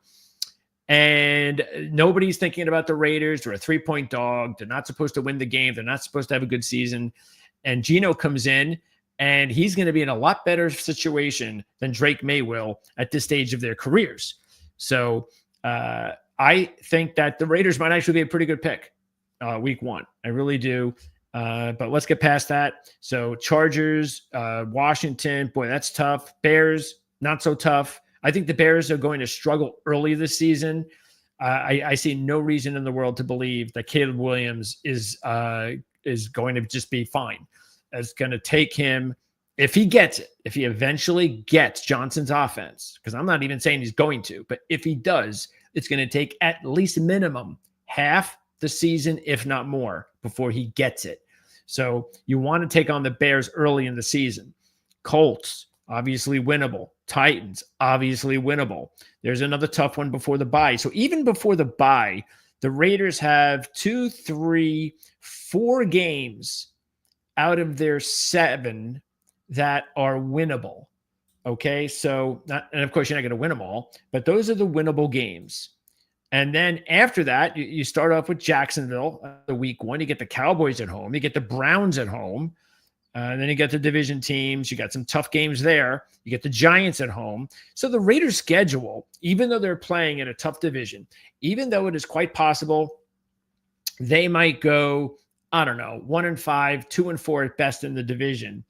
And nobody's thinking about the Raiders. They're a 3-point dog. They're not supposed to win the game. They're not supposed to have a good season. And Geno comes in, and he's going to be in a lot better situation than Drake May will at this stage of their careers. So I think that the Raiders might actually be a pretty good pick week 1. I really do. But let's get past that. So Chargers, Washington, boy, that's tough. Bears, not so tough. I think the Bears are going to struggle early this season. I see no reason in the world to believe that Caleb Williams is going to just be fine. It's going to take him, if he gets it, if he eventually gets Johnson's offense, because I'm not even saying he's going to, but if he does, it's going to take at least minimum half the season, if not more, before he gets it. So you want to take on the Bears early in the season. Colts, obviously winnable. Titans, obviously winnable. There's another tough one before the bye. So even before the bye, the Raiders have 2, 3, 4 games out of their 7 that are winnable. Okay, so and of course you're not going to win them all, but those are the winnable games. And then after that, you start off with Jacksonville, the week 1. You get the Cowboys at home. You get the Browns at home. And then you get the division teams. You got some tough games there. You get the Giants at home. So the Raiders' schedule, even though they're playing in a tough division, even though it is quite possible they might go, 1-5, 2-4 at best in the division,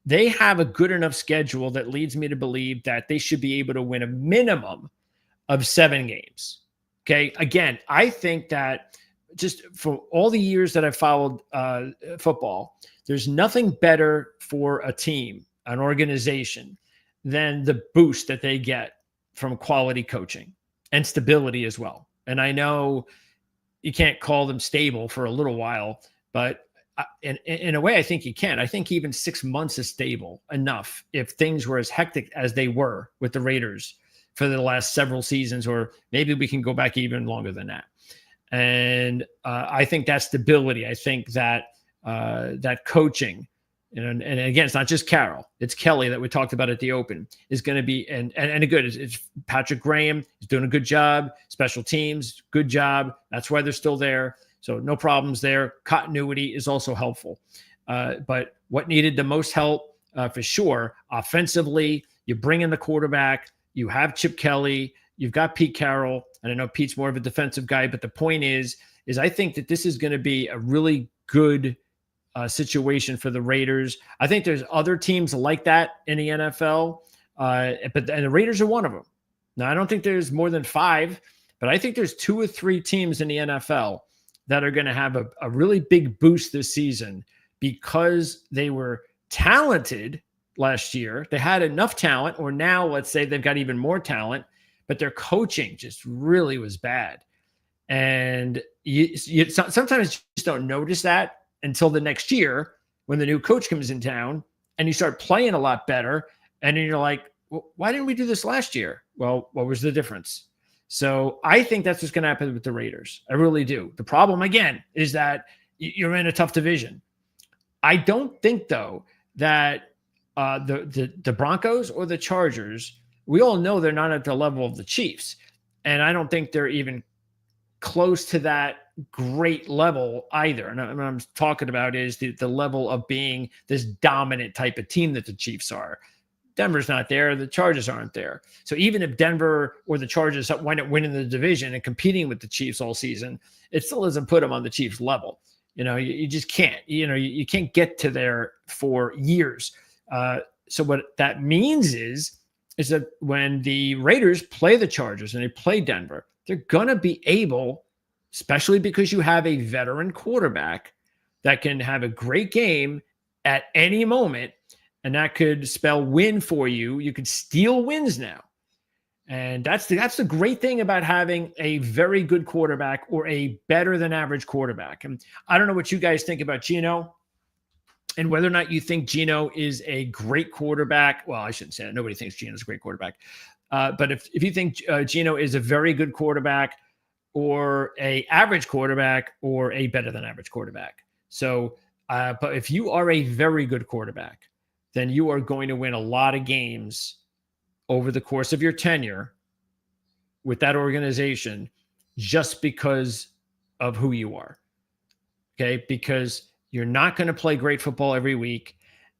they have a good enough schedule that leads me to believe that they should be able to win a minimum of 7 games. Okay. Again, I think that just for all the years that I've followed football, there's nothing better for a team, an organization, than the boost that they get from quality coaching and stability as well. And I know you can't call them stable for a little while, but in a way, I think you can. I think even 6 months is stable enough if things were as hectic as they were with the Raiders for the last several seasons, or maybe we can go back even longer than that. And I think that stability, I think that that coaching, and again, it's not just Carroll, it's Kelly that we talked about at the Open, is going to be, and good, it's Patrick Graham is doing a good job, special teams, good job. That's why they're still there. So no problems there. Continuity is also helpful. But what needed the most help for sure, offensively, you bring in the quarterback, you have Chip Kelly, you've got Pete Carroll, and I know Pete's more of a defensive guy, but the point is I think that this is going to be a really good situation for the Raiders. I think there's other teams like that in the NFL, and the Raiders are one of them. Now, I don't think there's more than 5, but I think there's 2 or 3 teams in the NFL that are going to have a really big boost this season because they were talented last year. They had enough talent, or now let's say they've got even more talent, but their coaching just really was bad. And you sometimes just don't notice that until the next year when the new coach comes in town and you start playing a lot better. And then you're like, well, why didn't we do this last year? Well, what was the difference? So I think that's what's going to happen with the Raiders. I really do. The problem, again, is that you're in a tough division. I don't think, though, that the Broncos or the Chargers, we all know they're not at the level of the Chiefs. And I don't think they're even close to that great level either. And what I'm talking about is the level of being this dominant type of team that the Chiefs are. Denver's not there. The Chargers aren't there. So even if Denver or the Chargers wind up winning the division and competing with the Chiefs all season, it still doesn't put them on the Chiefs level. You just can't. You can't get to there for years. So what that means is that when the Raiders play the Chargers and they play Denver, they're going to be able, especially because you have a veteran quarterback that can have a great game at any moment, and that could spell win for you. You could steal wins now. And that's the great thing about having a very good quarterback or a better than average quarterback. And I don't know what you guys think about Geno and whether or not you think Geno is a great quarterback. Well, I shouldn't say that. Nobody thinks Geno's a great quarterback. But if you think Geno is a very good quarterback or a average quarterback or a better than average quarterback. So, but if you are a very good quarterback, then you are going to win a lot of games over the course of your tenure with that organization just because of who you are. Okay. Because you're not going to play great football every week,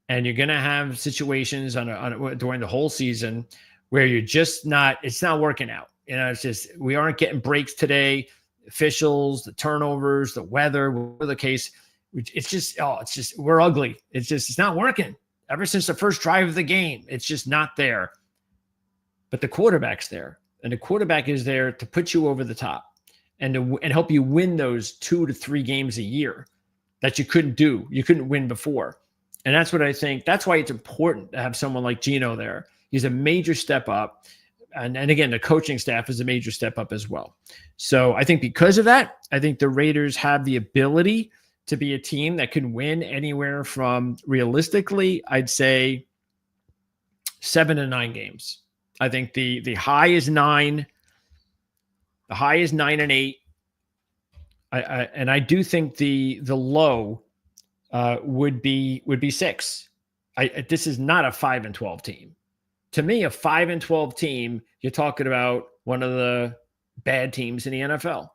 and you're going to have situations during the whole season where you're just not, it's not working out. It's just, we aren't getting breaks today. Officials, the turnovers, the weather, whatever the case. It's just, we're ugly. It's not working. Ever since the first drive of the game, it's just not there. But the quarterback's there, and the quarterback is there to put you over the top and help you win those 2 to 3 games a year that you couldn't win before. And that's what I think. That's why it's important to have someone like Geno there. He's a major step up. And again, the coaching staff is a major step up as well. So I think because of that, I think the Raiders have the ability to be a team that can win anywhere from, realistically, I'd say 7 to 9 games. I think the high is 9. The high is 9 and 8. And I do think the low would be 6. This is not a 5 and 12 team. To me, a 5 and 12 team, you're talking about one of the bad teams in the NFL.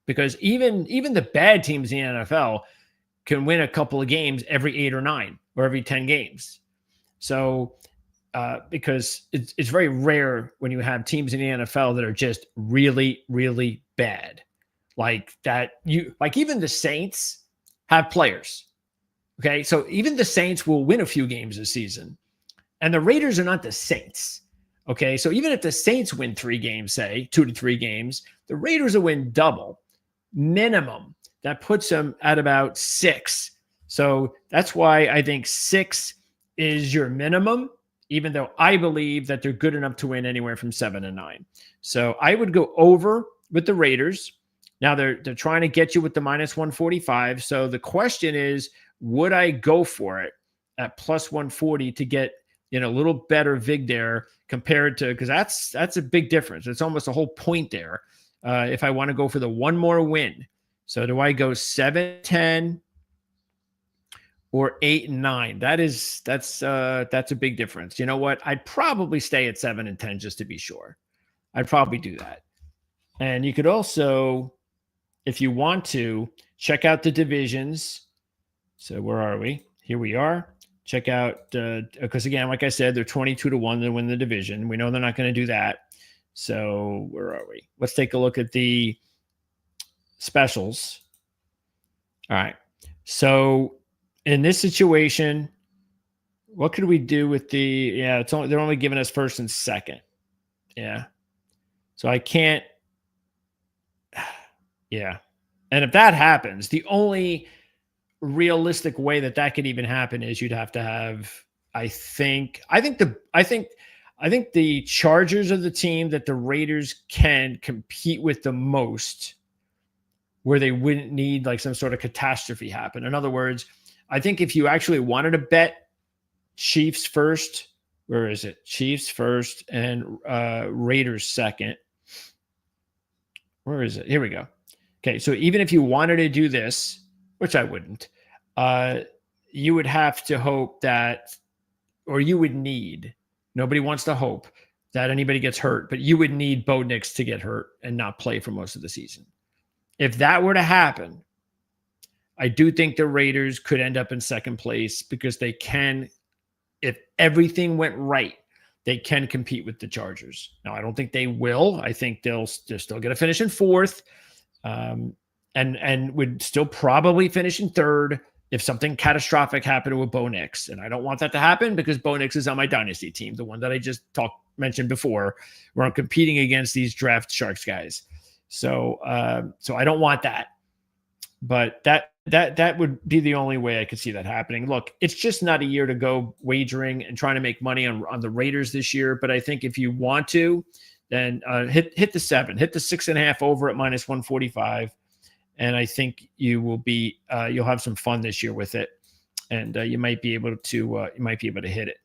Because even the bad teams in the NFL can win a couple of games every 8 or 9 or every 10 games. So because it's very rare when you have teams in the NFL that are just really, really bad. Like that, even the Saints have players. Okay. So even the Saints will win a few games this season. And the Raiders are not the Saints. Okay. So even if the Saints win 3 games, say 2 to 3 games, the Raiders will win double minimum. That puts them at about 6. So that's why I think 6 is your minimum, even though I believe that they're good enough to win anywhere from 7 and 9. So I would go over with the Raiders. Now they're trying to get you with the minus 145. So the question is, would I go for it at plus 140 to get a little better vig there compared to, because that's a big difference. It's almost a whole point there. If I want to go for the one more win. So do I go 7-10 or 8 and 9? That's a big difference. You know what? I'd probably stay at 7 and 10 just to be sure. I'd probably do that. And you could also, if you want to, check out the divisions. So where are we? Here we are. Check out, because again, like I said, they're 22-1 to win the division. We know they're not going to do that. So where are we? Let's take a look at the specials. All right. So in this situation, what could we do with they're only giving us first and second. Yeah. So I can't. Yeah. And if that happens, the only realistic way that could even happen is you'd have to have I think the Chargers are the team that the Raiders can compete with the most, where they wouldn't need like some sort of catastrophe happen. In other words, I think if you actually wanted to bet Chiefs first, where is it? Chiefs first and Raiders second. Where is it? Here we go. Okay, so even if you wanted to do this, which I wouldn't, you would have to hope that, or you would need, nobody wants to hope that anybody gets hurt, but you would need Bo Nix to get hurt and not play for most of the season. If that were to happen, I do think the Raiders could end up in second place because they can, if everything went right, they can compete with the Chargers. Now, I don't think they will. I think they're still going to finish in fourth, and would still probably finish in third if something catastrophic happened with Bo Nix. And I don't want that to happen because Bo Nix is on my dynasty team, the one that I just mentioned before, where I'm competing against these draft Sharks guys. So I don't want that. But that would be the only way I could see that happening. Look, it's just not a year to go wagering and trying to make money on the Raiders this year. But I think if you want to, then hit the 7, hit the 6.5 over at -145. And I think you will be you'll have some fun this year with it, and you might be able to hit it.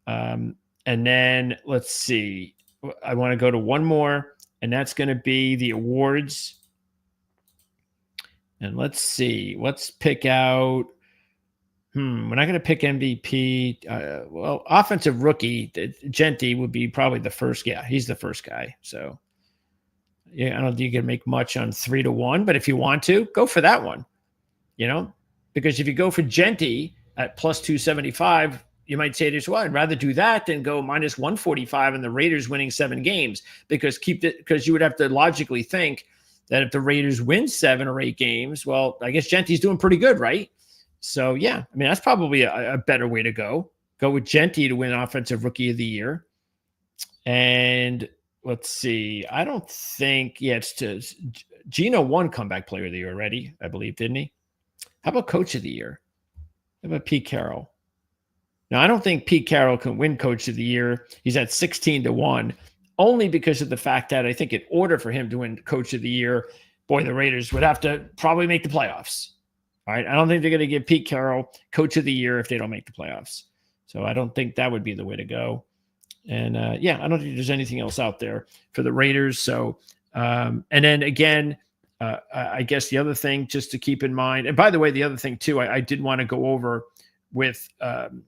And then let's see, I want to go to one more, and that's going to be the awards. And let's see, let's pick out. We're not going to pick MVP. Well, offensive rookie, Genti would be probably the first. Yeah, he's the first guy. So, yeah, I don't think you can make much on 3-1, but if you want to, go for that one. Because if you go for Genti at +275, you might say this, well, I'd rather do that than go -145 and the Raiders winning 7 games, because you would have to logically think that if the Raiders win 7 or 8 games, well, I guess Genti's doing pretty good, right? So, yeah, I mean, that's probably a better way to go. Go with Genti to win Offensive Rookie of the Year. And let's see. I don't think, Gino won Comeback Player of the Year already, I believe, didn't he? How about Coach of the Year? How about Pete Carroll? Now, I don't think Pete Carroll can win Coach of the Year. He's at 16-1. Only because of the fact that I think in order for him to win Coach of the Year, boy, the Raiders would have to probably make the playoffs. All right. I don't think they're going to give Pete Carroll Coach of the Year if they don't make the playoffs. So I don't think that would be the way to go. And I don't think there's anything else out there for the Raiders. So, and then again, I guess the other thing just to keep in mind, and by the way, the other thing too, I did want to go over with Hondo.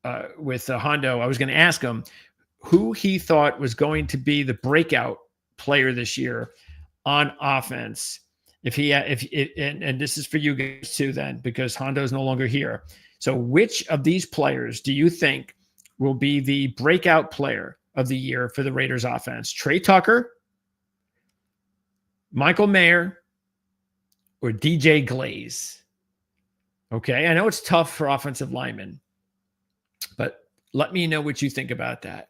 I was going to ask him who he thought was going to be the breakout player this year on offense. And this is for you guys too, then, because Hondo is no longer here. So which of these players do you think will be the breakout player of the year for the Raiders offense? Trey Tucker, Michael Mayer, or DJ Glaze? Okay. I know it's tough for offensive linemen, but let me know what you think about that.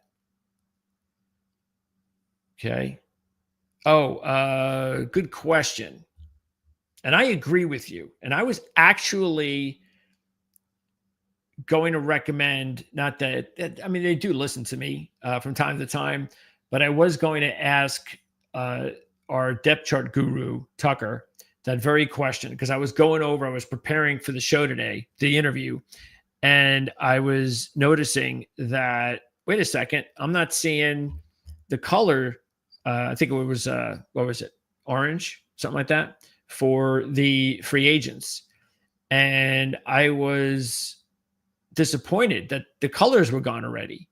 Okay. Oh, good question. And I agree with you. And I was actually going to recommend, not that I mean, they do listen to me from time to time, but I was going to ask our depth chart guru, Tucker, that very question, because I was preparing for the show today, the interview, and I was noticing that, wait a second, I'm not seeing the color. I think it was, what was it? Orange, something like that, for the free agents. And I was disappointed that the colors were gone already.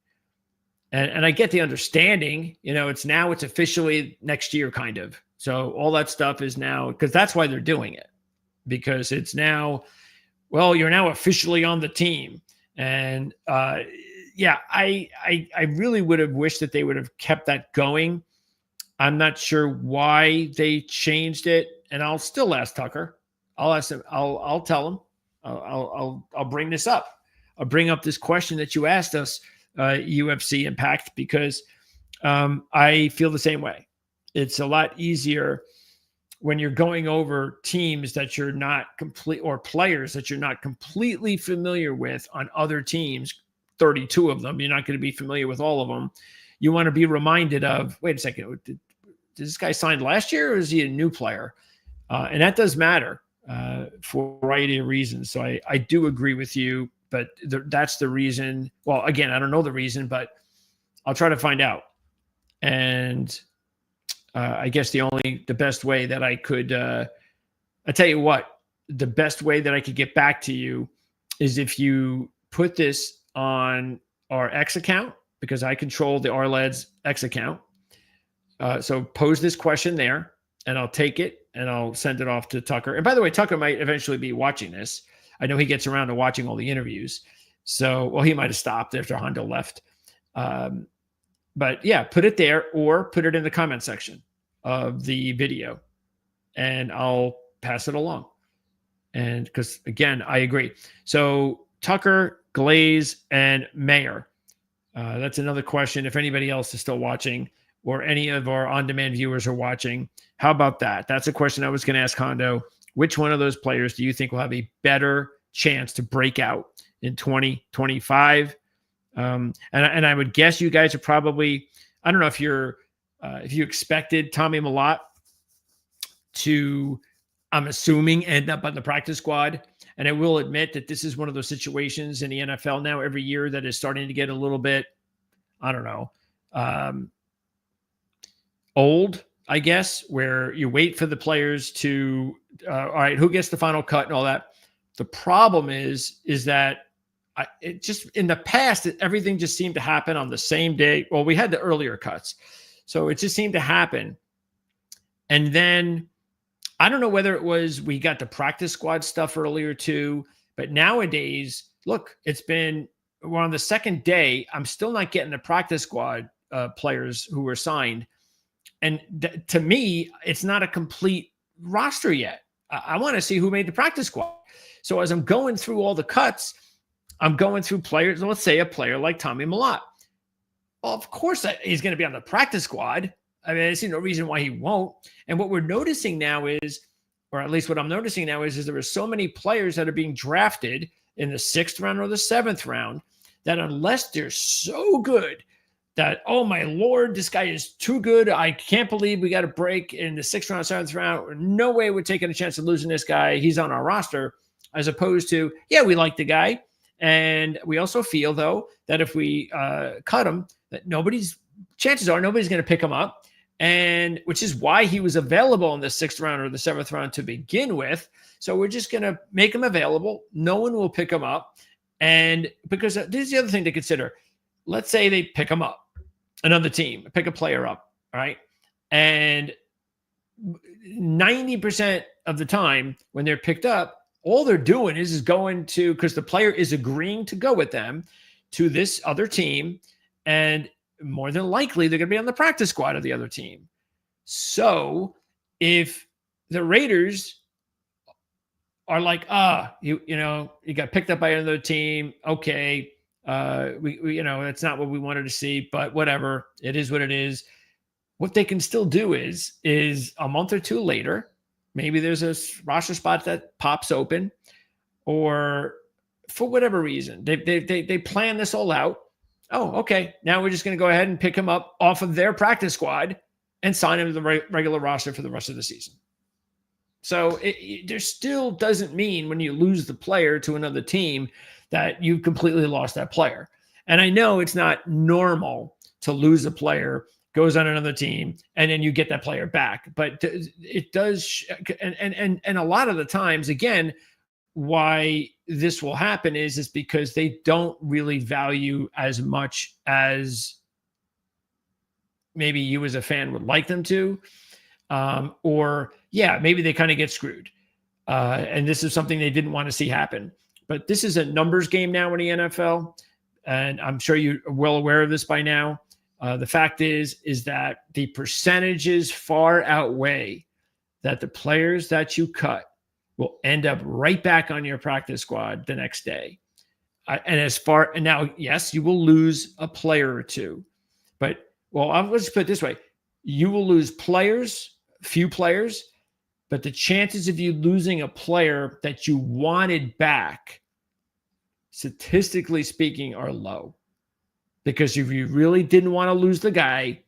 And I get the understanding, it's officially next year kind of. So all that stuff is now, because that's why they're doing it, because it's now, well, you're now officially on the team. And I really would have wished that they would have kept that going. I'm not sure why they changed it, and I'll still ask Tucker. I'll ask him. I'll tell him. I'll bring this up. I'll bring up this question that you asked us, UFC Impact, because I feel the same way. It's a lot easier when you're going over teams that you're not complete, or players that you're not completely familiar with on other teams, 32 of them. You're not going to be familiar with all of them. You want to be reminded of, wait a second, did this guy sign last year or is he a new player? And that does matter for a variety of reasons. So I do agree with you, but that's the reason. Well, again, I don't know the reason, but I'll try to find out. And I guess the best way that I could, I tell you what, the best way that I could get back to you is if you put this on our X account, because I control the RLED's X account. So pose this question there, and I'll take it and I'll send it off to Tucker. And by the way, Tucker might eventually be watching this. I know he gets around to watching all the interviews. So, well, he might have stopped after Hondo left. But yeah, put it there or put it in the comment section of the video and I'll pass it along. And because again, I agree. So Tucker, Glaze, and Mayer. That's another question. If anybody else is still watching or any of our on-demand viewers are watching, how about that? That's a question I was going to ask Hondo. Which one of those players do you think will have a better chance to break out in 2025? And I would guess you guys are probably, I don't know if you expected Tommy Mellott to, I'm assuming, end up on the practice squad. And I will admit that this is one of those situations in the NFL now every year that is starting to get a little bit, I don't know, old, I guess, where you wait for the players to, all right, who gets the final cut and all that. The problem is that it just in the past, everything just seemed to happen on the same day. Well, we had the earlier cuts. So it just seemed to happen. And then I don't know whether it was we got the practice squad stuff earlier too, but nowadays, look, we're on the second day. I'm still not getting the practice squad players who were signed. And to me, it's not a complete roster yet. I want to see who made the practice squad. So as I'm going through all the cuts, I'm going through players. Let's say a player like Tommy Mellott. Well, of course he's going to be on the practice squad. I mean, I see no reason why he won't. And what we're noticing now is, or at least what I'm noticing now is there are so many players that are being drafted in the 6th round or the 7th round that unless they're so good that, oh my Lord, this guy is too good. I can't believe we got a break in the 6th round, 7th round. No way we're taking a chance of losing this guy. He's on our roster, as opposed to, yeah, we like the guy. And we also feel, though, that if we cut him, that chances are nobody's going to pick him up. And which is why he was available in the 6th round or the 7th round to begin with. So we're just going to make him available. No one will pick him up. And because this is the other thing to consider. Let's say they pick him up, another team, pick a player up, all right? And 90% of the time when they're picked up, all they're doing is going to, because the player is agreeing to go with them to this other team. And more than likely, they're going to be on the practice squad of the other team. So if the Raiders are like, you got picked up by another team. Okay. We that's not what we wanted to see, but whatever. It is what it is. What they can still do is a month or two later, maybe there's a roster spot that pops open, or for whatever reason, they plan this all out. Oh, okay. Now we're just going to go ahead and pick him up off of their practice squad and sign him to the regular roster for the rest of the season. So there still doesn't mean when you lose the player to another team that you've completely lost that player. And I know it's not normal to lose a player, goes on another team, and then you get that player back. But it does, and a lot of the times, again, why this will happen is because they don't really value as much as maybe you as a fan would like them to. Or yeah, maybe they kind of get screwed. And this is something they didn't want to see happen. But this is a numbers game now in the NFL. And I'm sure you're well aware of this by now. The fact is that the percentages far outweigh that the players that you cut will end up right back on your practice squad the next day. And now, yes, you will lose a player or two, but let's put it this way. You will lose few players, but the chances of you losing a player that you wanted back statistically speaking, are low. Because if you really didn't want to lose the guy,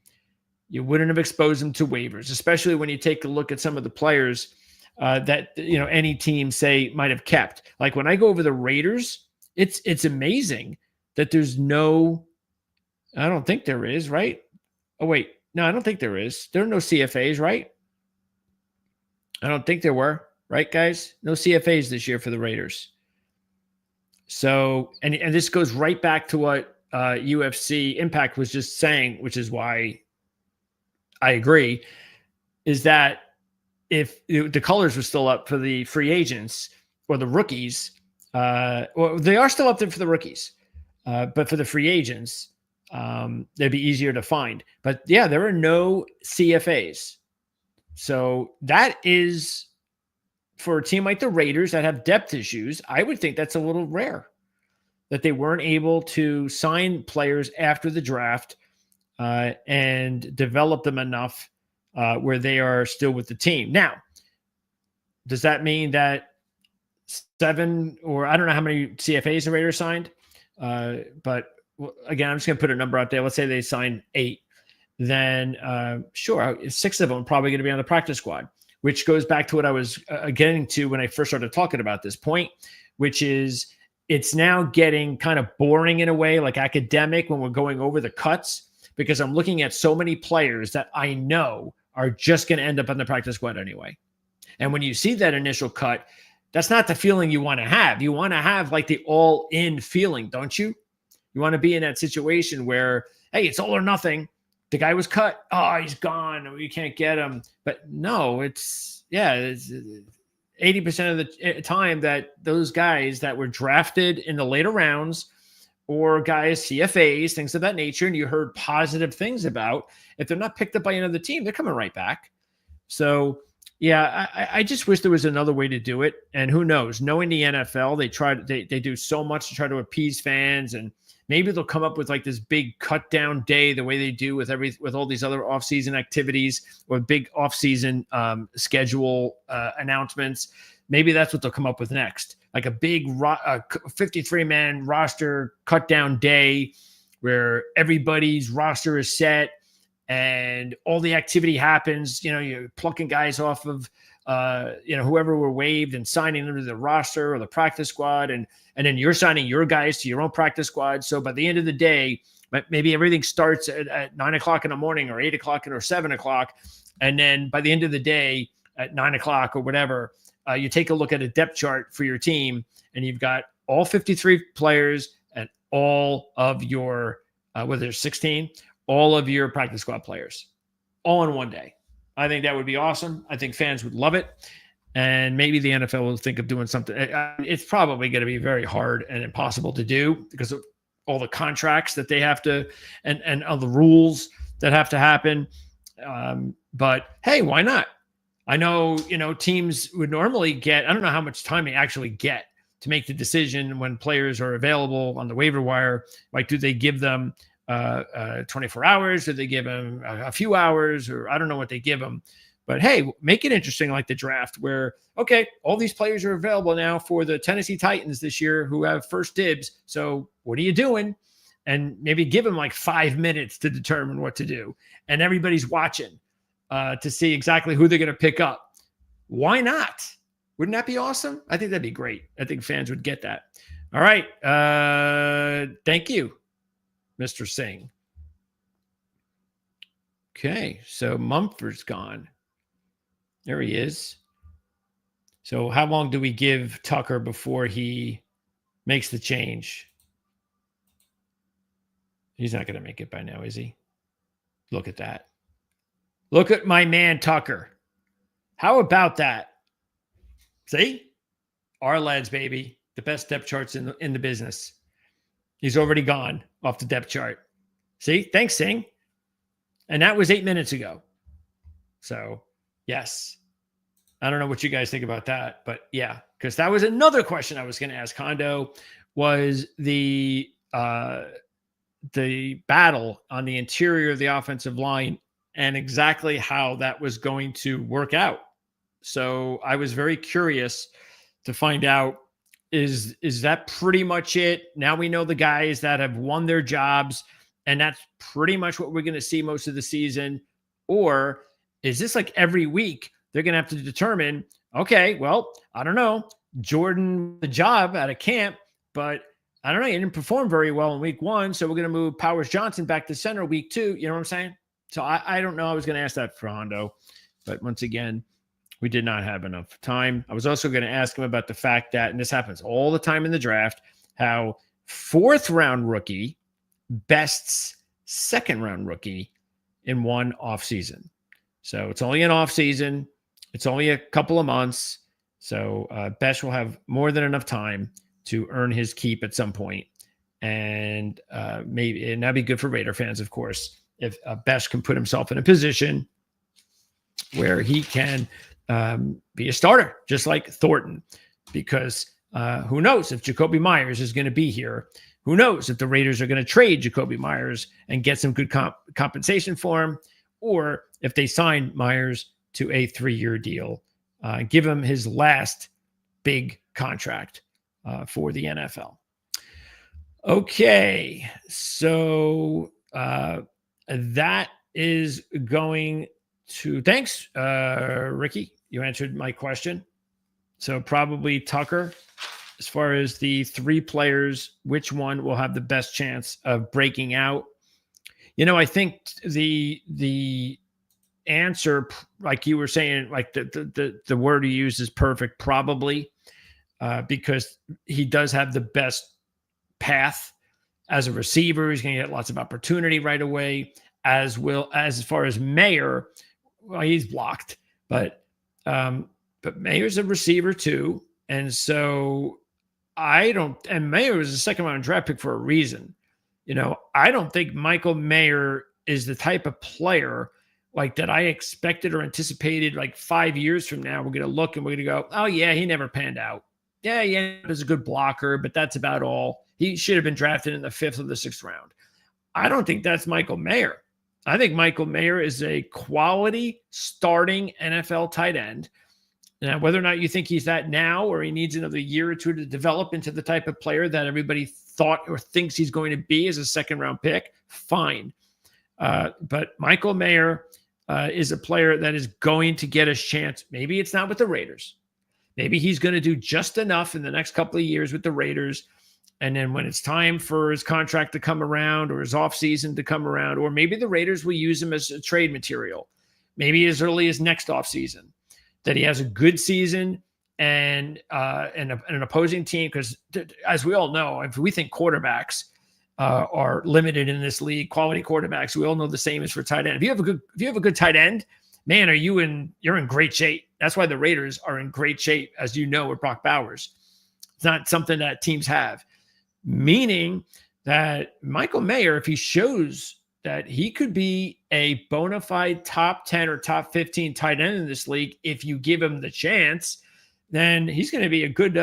you wouldn't have exposed him to waivers, especially when you take a look at some of the players that any team say might have kept. Like when I go over the Raiders, it's amazing that there's no. I don't think there is, right? Oh wait, no, I don't think there is. There are no CFAs, right? I don't think there were, right, guys? No CFAs this year for the Raiders. So, and this goes right back to what UFC Impact was just saying, which is why I agree, is that if the colors were still up for the free agents or the rookies, well, they are still up there for the rookies, but for the free agents, they'd be easier to find. But yeah, there are no CFAs. So that is, for a team like the Raiders that have depth issues, I would think that's a little rare that they weren't able to sign players after the draft and develop them enough where they are still with the team. Now, does that mean that 7 or I don't know how many CFAs the Raiders signed? But again, I'm just going to put a number out there. Let's say they signed 8. Then sure, 6 of them are probably going to be on the practice squad, which goes back to what I was getting to when I first started talking about this point, which is it's now getting kind of boring in a way, like academic when we're going over the cuts, because I'm looking at so many players that I know are just going to end up on the practice squad anyway. And when you see that initial cut, that's not the feeling you want to have. You want to have like the all-in feeling, don't you? You want to be in that situation where, hey, it's all or nothing. The guy was cut. Oh, he's gone. We can't get him. But no, it's 80% of the time that those guys that were drafted in the later rounds or guys, CFAs, things of that nature, and you heard positive things about, if they're not picked up by another team, they're coming right back. So, yeah, I just wish there was another way to do it. And who knows? Knowing the NFL, they do so much to try to appease fans, and maybe they'll come up with like this big cut down day, the way they do with all these other offseason activities or big offseason schedule announcements. Maybe that's what they'll come up with next, like a big 53-man roster cut down day where everybody's roster is set and all the activity happens. You're plucking guys off of whoever were waived and signing them to the roster or the practice squad, and then you're signing your guys to your own practice squad. So by the end of the day, maybe everything starts at 9 o'clock in the morning or 8 o'clock or 7 o'clock. And then by the end of the day at 9 o'clock or whatever, you take a look at a depth chart for your team, and you've got all 53 players and all of your, whether there's 16, all of your practice squad players all in one day. I think that would be awesome. I think fans would love it. And maybe the NFL will think of doing something. It's probably going to be very hard and impossible to do because of all the contracts that they have to, and all the rules that have to happen. But hey, why not? I know, teams would normally get, I don't know how much time they actually get to make the decision when players are available on the waiver wire. Like, do they give them 24 hours? Do they give them a few hours? Or I don't know what they give them. But hey, make it interesting like the draft where, okay, all these players are available now for the Tennessee Titans this year who have first dibs. So what are you doing? And maybe give them like 5 minutes to determine what to do. And everybody's watching to see exactly who they're going to pick up. Why not? Wouldn't that be awesome? I think that'd be great. I think fans would get that. All right. Thank you, Mr. Singh. Okay, so Mumford's gone. There he is. So how long do we give Tucker before he makes the change? He's not going to make it by now, is he? Look at that. Look at my man, Tucker. How about that? See? Our lads, baby. The best depth charts in the business. He's already gone off the depth chart. See? Thanks, Singh. And that was 8 minutes ago. So, yes. I don't know what you guys think about that, but yeah, because that was another question I was going to ask Hondo, was the battle on the interior of the offensive line and exactly how that was going to work out. So I was very curious to find out is that pretty much it? Now we know the guys that have won their jobs, and that's pretty much what we're going to see most of the season. Or is this like every week they're going to have to determine, okay, well, I don't know, Jordan the job out of camp, but I don't know, he didn't perform very well in week 1, so we're going to move Powers Johnson back to center week 2. You know what I'm saying? So I don't know. I was going to ask that for Hondo, but once again, we did not have enough time. I was also going to ask him about the fact that, and this happens all the time in the draft, how 4th-round rookie bests 2nd-round rookie in one offseason. So it's only an offseason. It's only a couple of months. So Besh will have more than enough time to earn his keep at some point. And and that'd be good for Raider fans, of course, if Besh can put himself in a position where he can be a starter, just like Thornton, because who knows if Jacoby Myers is going to be here? Who knows if the Raiders are going to trade Jacoby Myers and get some good compensation for him, or if they sign Myers to a 3-year deal, give him his last big contract for the NFL. Okay, so that is going to, thanks, Ricky. You answered my question. So probably Tucker. As far as the 3 players, which one will have the best chance of breaking out? You know, I think the answer, like you were saying, like the word you used is perfect, probably, because he does have the best path as a receiver. He's going to get lots of opportunity right away, as far as Mayer. Well, he's blocked, but Mayer's a receiver too. And so and Mayer was a 2nd-round draft pick for a reason. You know, I don't think Michael Mayer is the type of player like that I expected or anticipated like 5 years from now. We're going to look and we're going to go, oh yeah, he never panned out. Yeah, he was a good blocker, but that's about all. He should have been drafted in the 5th or the 6th round. I don't think that's Michael Mayer. I think Michael Mayer is a quality starting NFL tight end. Now, whether or not you think he's that now or he needs another year or 2 to develop into the type of player that everybody thought or thinks he's going to be as a 2nd-round pick, fine. But Michael Mayer is a player that is going to get a chance. Maybe it's not with the Raiders. Maybe he's going to do just enough in the next couple of years with the Raiders. And then when it's time for his contract to come around or his offseason to come around, or maybe the Raiders will use him as a trade material, maybe as early as next offseason, that he has a good season and an opposing team. Because as we all know, if we think quarterbacks are limited in this league, quality quarterbacks, we all know the same is for tight end. If you have a good tight end, man, you're in great shape. That's why the Raiders are in great shape, as you know, with Brock Bowers. It's not something that teams have. Meaning that Michael Mayer, if he shows that he could be a bona fide top 10 or top 15 tight end in this league, if you give him the chance, then he's going to be a good,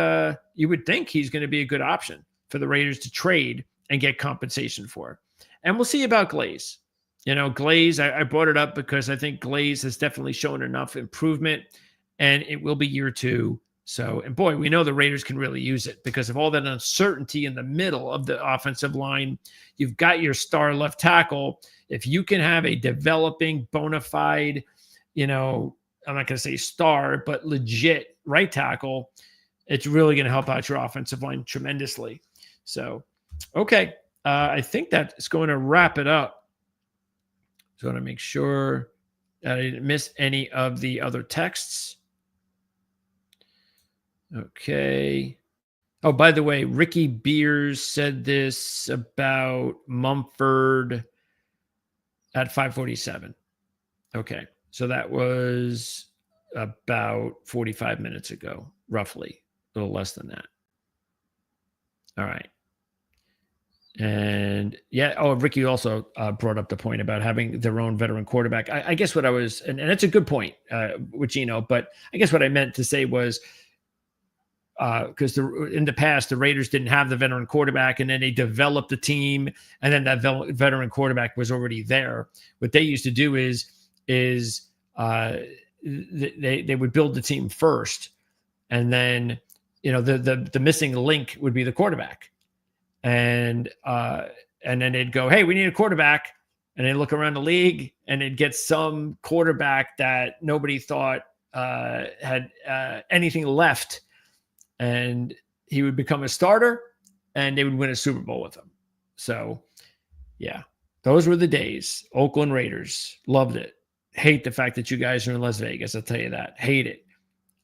you would think he's going to be a good option for the Raiders to trade and get compensation for. And we'll see about Glaze. You know, Glaze, I brought it up because I think Glaze has definitely shown enough improvement, and it will be year 2. So, and boy, we know the Raiders can really use it because of all that uncertainty in the middle of the offensive line. You've got your star left tackle. If you can have a developing, bona fide, you know, I'm not going to say star, but legit right tackle, it's really going to help out your offensive line tremendously. So, okay. I think that is going to wrap it up. So I want to make sure that I didn't miss any of the other texts. Okay. Oh, by the way, Ricky Beers said this about Mumford at 5:47. Okay. So that was about 45 minutes ago, roughly, a little less than that. All right. And yeah, Ricky also brought up the point about having their own veteran quarterback. I guess what I was, and that's a good point, with Gino, but I guess what I meant to say was, because in the past, the Raiders didn't have the veteran quarterback, and then they developed the team, and then that veteran quarterback was already there. What they used to do is they would build the team first, and then the missing link would be the quarterback. And then they'd go, hey, we need a quarterback. And they look around the league and they'd get some quarterback that nobody thought had anything left. And he would become a starter and they would win a Super Bowl with him. So, yeah, those were the days. Oakland Raiders. Loved it. Hate the fact that you guys are in Las Vegas. I'll tell you that. Hate it.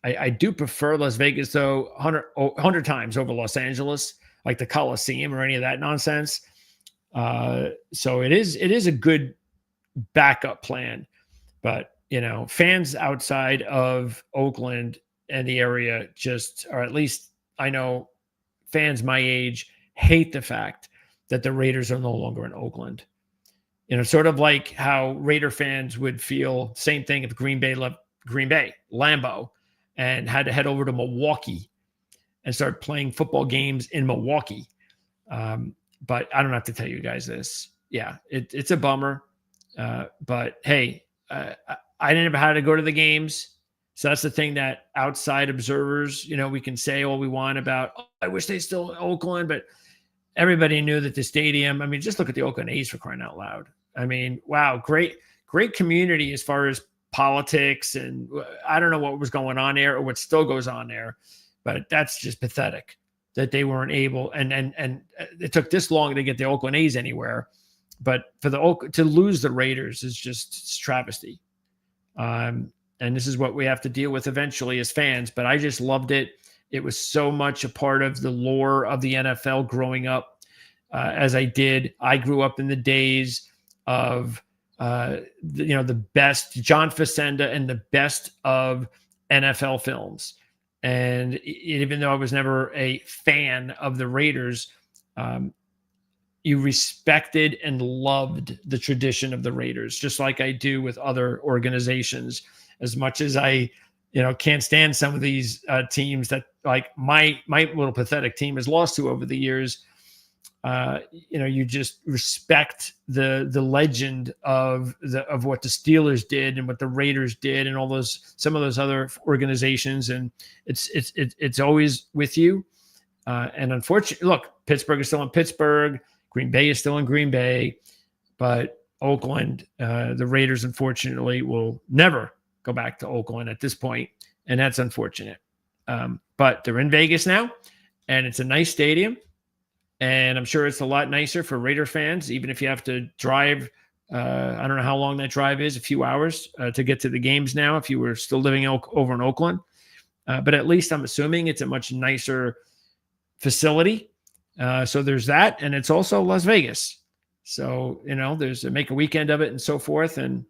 I do prefer Las Vegas, though, 100 times over Los Angeles, like the Coliseum or any of that nonsense. So it is a good backup plan. But, fans outside of Oakland and the area or at least I know fans my age, hate the fact that the Raiders are no longer in Oakland. Sort of like how Raider fans would feel, same thing if Green Bay left Green Bay, Lambeau, and had to head over to Milwaukee and start playing football games in Milwaukee. But I don't have to tell you guys this. Yeah, it's a bummer. But hey, I never had to go to the games. So that's the thing that outside observers, we can say all we want about, I wish they still in Oakland, but everybody knew that the stadium, just look at the Oakland A's for crying out loud. Wow, great community as far as politics, and I don't know what was going on there or what still goes on there, but that's just pathetic that they weren't able, and it took this long to get the Oakland A's anywhere, but to lose the Raiders is just travesty. And this is what we have to deal with eventually as fans, but I just loved it. It was so much a part of the lore of the NFL growing up as I did. I grew up in the days of, the best John Facenda and the best of NFL films. And even though I was never a fan of the Raiders, you respected and loved the tradition of the Raiders, just like I do with other organizations. As much as I, can't stand some of these teams that, like my little pathetic team has lost to over the years, you just respect the legend of what the Steelers did and what the Raiders did and some of those other organizations, and it's always with you. And unfortunately, look, Pittsburgh is still in Pittsburgh, Green Bay is still in Green Bay, but Oakland, the Raiders, unfortunately, will never go back to Oakland at this point, and that's unfortunate. But they're in Vegas now, and it's a nice stadium, and I'm sure it's a lot nicer for Raider fans, even if you have to drive. I don't know how long that drive is, a few hours to get to the games now, if you were still living over in Oakland. But at least I'm assuming it's a much nicer facility. So there's that, and it's also Las Vegas. So, there's make a weekend of it and so forth. And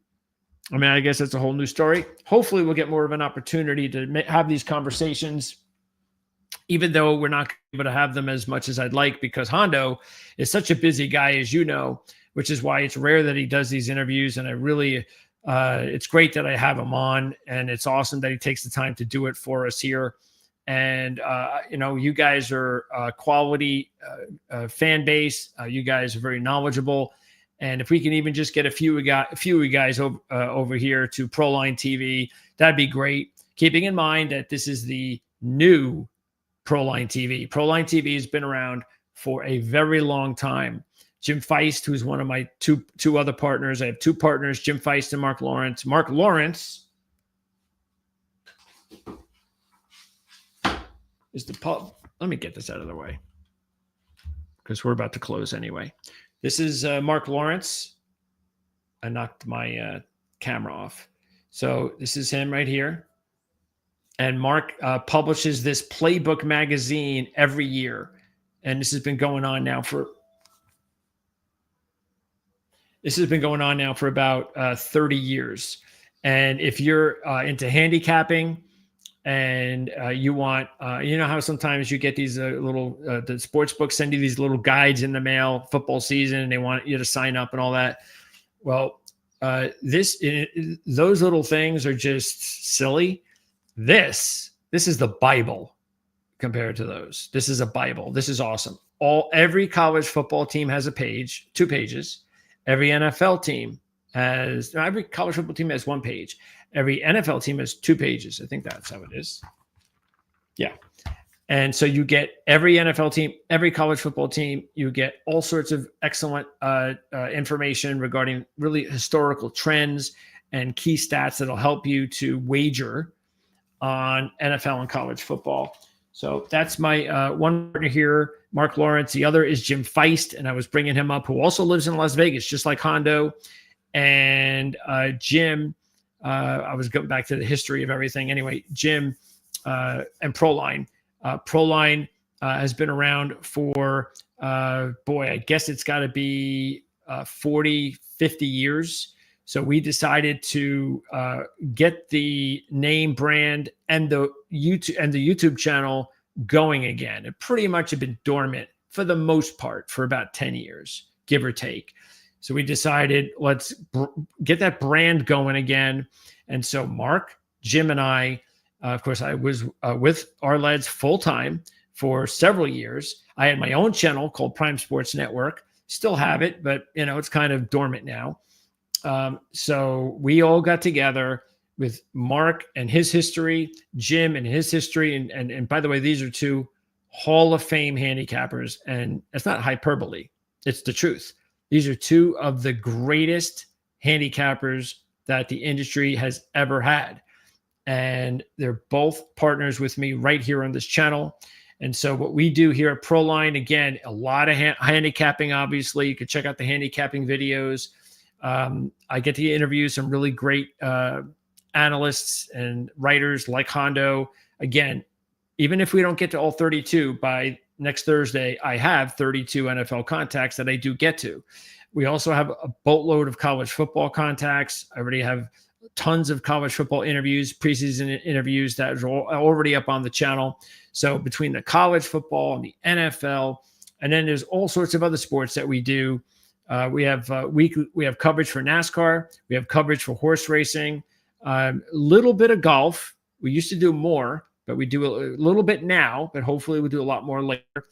I guess that's a whole new story. Hopefully we'll get more of an opportunity to have these conversations, even though we're not able to have them as much as I'd like, because Hondo is such a busy guy, as you know, which is why it's rare that he does these interviews. And I really, it's great that I have him on, and it's awesome that he takes the time to do it for us here. And, you guys are a quality fan base. You guys are very knowledgeable. And if we can even just get a few of you guys over here to Proline TV, that'd be great. Keeping in mind that this is the new Proline TV. Proline TV has been around for a very long time. Jim Feist, who's one of my two other partners. I have two partners, Jim Feist and Mark Lawrence. Mark Lawrence is the pub. Let me get this out of the way because we're about to close anyway. This is Mark Lawrence. I knocked my camera off. So this is him right here. And Mark publishes this Playbook magazine every year. And this has been going on now for about 30 years. And if you're into handicapping and you want, how sometimes you get these the sports books send you these little guides in the mail, football season, and they want you to sign up and all that. Well, those little things are just silly. This is the Bible compared to those. This is a Bible. This is awesome. Every college football team has a page, 2 pages. Every college football team has 1 page. Every NFL team has 2 pages. I think that's how it is. Yeah. And so you get every NFL team, every college football team. You get all sorts of excellent information regarding really historical trends and key stats that'll help you to wager on NFL and college football. So that's my one partner here, Mark Lawrence. The other is Jim Feist, and I was bringing him up, who also lives in Las Vegas, just like Hondo. And Jim, I was going back to the history of everything. Anyway, Jim and Proline. Proline has been around for, I guess it's got to be 40, 50 years. So we decided to get the name, brand, and the YouTube channel going again. It pretty much had been dormant for the most part for about 10 years, give or take. So we decided, let's get that brand going again. And so Mark, Jim, and I, of course, I was with our lads full time for several years. I had my own channel called Prime Sports Network. Still have it, but it's kind of dormant now. So we all got together with Mark and his history, Jim and his history. And by the way, these are two Hall of Fame handicappers, and it's not hyperbole. It's the truth. These are two of the greatest handicappers that the industry has ever had. And they're both partners with me right here on this channel. And so what we do here at Proline, again, a lot of handicapping, obviously. You can check out the handicapping videos. I get to interview some really great analysts and writers like Hondo. Again, even if we don't get to all 32 by next Thursday, I have 32 NFL contacts that I do get to. We also have a boatload of college football contacts. I already have tons of college football interviews, preseason interviews that are already up on the channel. So between the college football and the NFL, and then there's all sorts of other sports that we do. We have coverage for NASCAR. We have coverage for horse racing, a little bit of golf. We used to do more, but we do a little bit now, but hopefully we'll do a lot more later.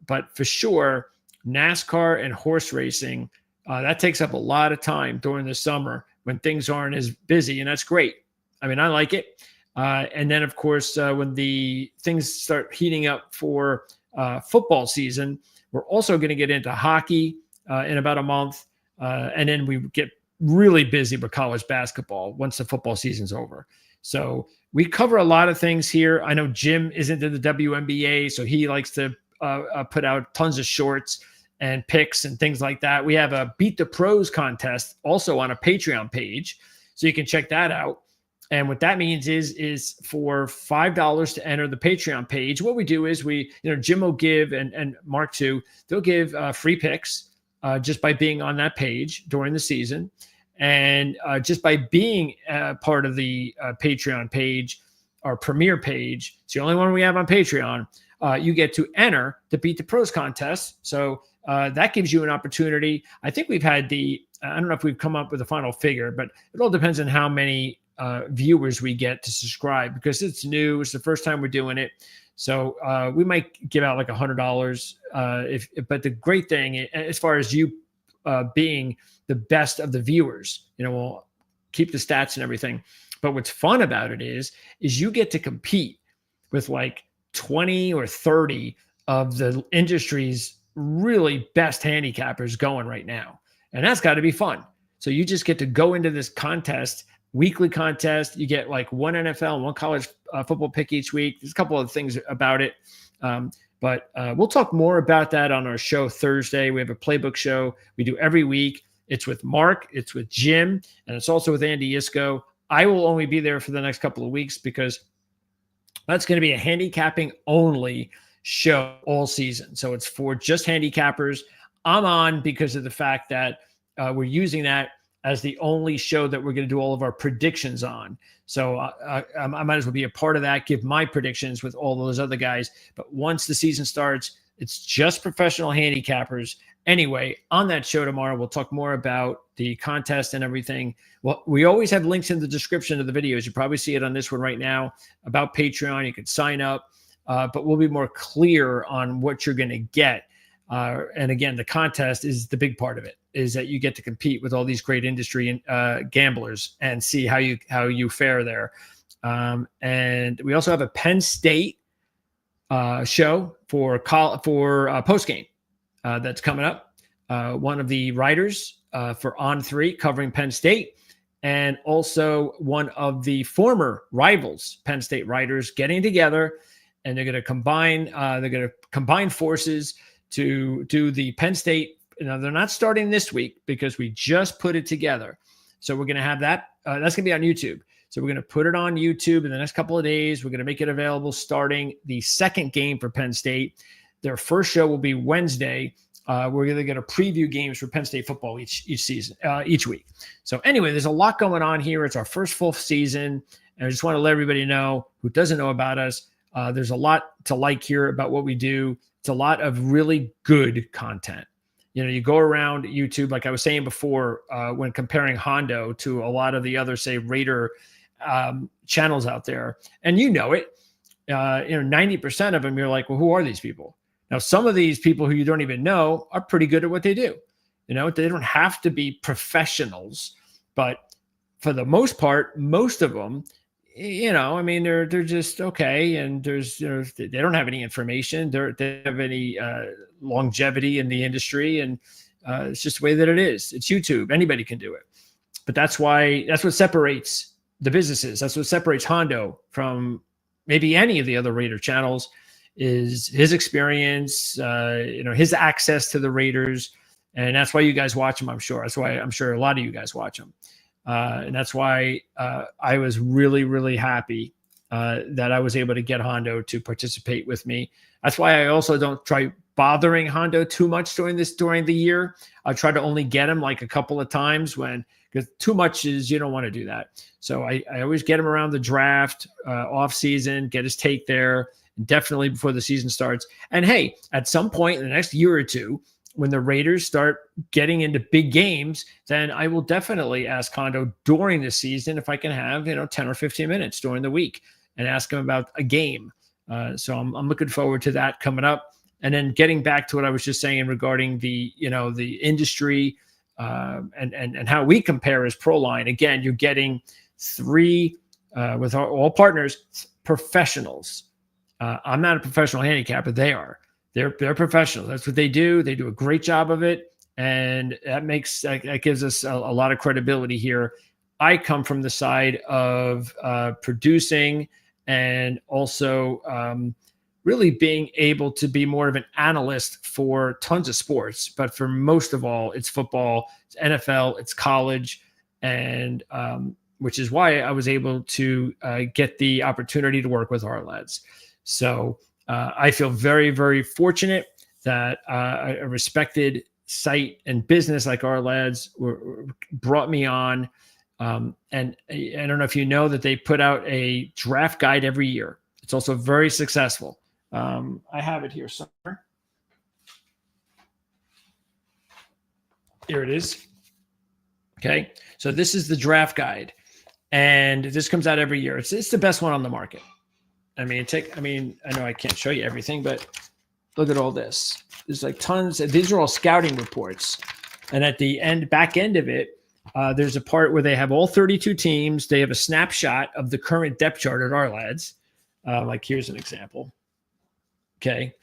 But for sure, NASCAR and horse racing, that takes up a lot of time during the summer when things aren't as busy, and that's great. I mean, I like it. And then, of course, when the things start heating up for football season, we're also going to get into hockey in about a month. And then we get really busy with college basketball once the football season's over. So we cover a lot of things here. I know Jim is into the WNBA, so he likes to put out tons of shorts and picks and things like that. We have a Beat the Pros contest also on a Patreon page, so you can check that out. And what that means is for $5 to enter the Patreon page, what we do is Jim will give, and Mark too, they'll give free picks just by being on that page during the season. And just by being part of the Patreon page, our premier page, it's the only one we have on Patreon, you get to enter the Beat the Pros contest. So that gives you an opportunity. I think we've had I don't know if we've come up with a final figure, but it all depends on how many viewers we get to subscribe, because it's new. It's the first time we're doing it. So we might give out like $100. But the great thing, as far as you being the best of the viewers, we'll keep the stats and everything. But what's fun about it is you get to compete with like 20 or 30 of the industry's really best handicappers going right now. And that's got to be fun. So you just get to go into this contest, weekly contest. You get like one NFL and one college football pick each week. There's a couple of things about it. But we'll talk more about that on our show Thursday. We have a playbook show we do every week. It's with Mark, it's with Jim, and it's also with Andy Isco. I will only be there for the next couple of weeks because that's going to be a handicapping only show all season. So it's for just handicappers. I'm on because of the fact that we're using that as the only show that we're going to do all of our predictions on. So I might as well be a part of that, give my predictions with all those other guys. But once the season starts, it's just professional handicappers. Anyway, on that show tomorrow, we'll talk more about the contest and everything. Well, we always have links in the description of the videos. You probably see it on this one right now about Patreon. You can sign up, but we'll be more clear on what you're going to get. And again, the contest is the big part of it, is that you get to compete with all these great industry gamblers and see how you fare there. And we also have a Penn State show for post game that's coming up. One of the writers for On 3 covering Penn State, and also one of the former rivals Penn State writers getting together, and they're going to combine forces to do the Penn State. They're not starting this week because we just put it together. So we're going to have that. That's going to be on YouTube. So we're going to put it on YouTube in the next couple of days. We're going to make it available starting the second game for Penn State. Their first show will be Wednesday. We're going to preview games for Penn State football each week. So anyway, there's a lot going on here. It's our first full season. And I just want to let everybody know who doesn't know about us. There's a lot to like here about what we do. It's a lot of really good content. You go around YouTube, like I was saying before, when comparing Hondo to a lot of the other, say, Raider channels out there, and it, 90% of them, you're like, well, who are these people? Now, some of these people who you don't even know are pretty good at what they do. They don't have to be professionals, but for the most part, most of them, they're just okay. And there's, they don't have any information. They don't have any longevity in the industry. And it's just the way that it is. It's YouTube. Anybody can do it. But that's what separates the businesses. That's what separates Hondo from maybe any of the other Raider channels, is his experience, his access to the Raiders. And that's why you guys watch him, I'm sure. That's why I'm sure a lot of you guys watch him. And that's why I was really, really happy that I was able to get Hondo to participate with me. That's why I also don't try bothering Hondo too much during the year. I try to only get him like a couple of times because too much is, you don't want to do that. So I always get him around the draft, off season, get his take there, definitely before the season starts. And hey, at some point in the next year or two, when the Raiders start getting into big games, then I will definitely ask Hondo during the season if I can have 10 or 15 minutes during the week and ask him about a game. So I'm looking forward to that coming up. And then getting back to what I was just saying regarding the industry and how we compare as Proline. Again, you're getting three with all partners, professionals. I'm not a professional handicapper. They are. They're professionals. That's what they do. They do a great job of it, and that gives us a lot of credibility here. I come from the side of producing and also really being able to be more of an analyst for tons of sports, but for most of all, it's football, it's NFL, it's college, and which is why I was able to get the opportunity to work with our lads. So I feel very, very fortunate that a respected site and business like our lads brought me on. And I don't know if you know that they put out a draft guide every year. It's also very successful. I have it here somewhere. Here it is. Okay. So this is the draft guide, and this comes out every year. It's the best one on the market. I know I can't show you everything, but look at all this. There's like tons. These are all scouting reports. And at the back end of it, there's a part where they have all 32 teams. They have a snapshot of the current depth chart at our lads. Like here's an example. Okay.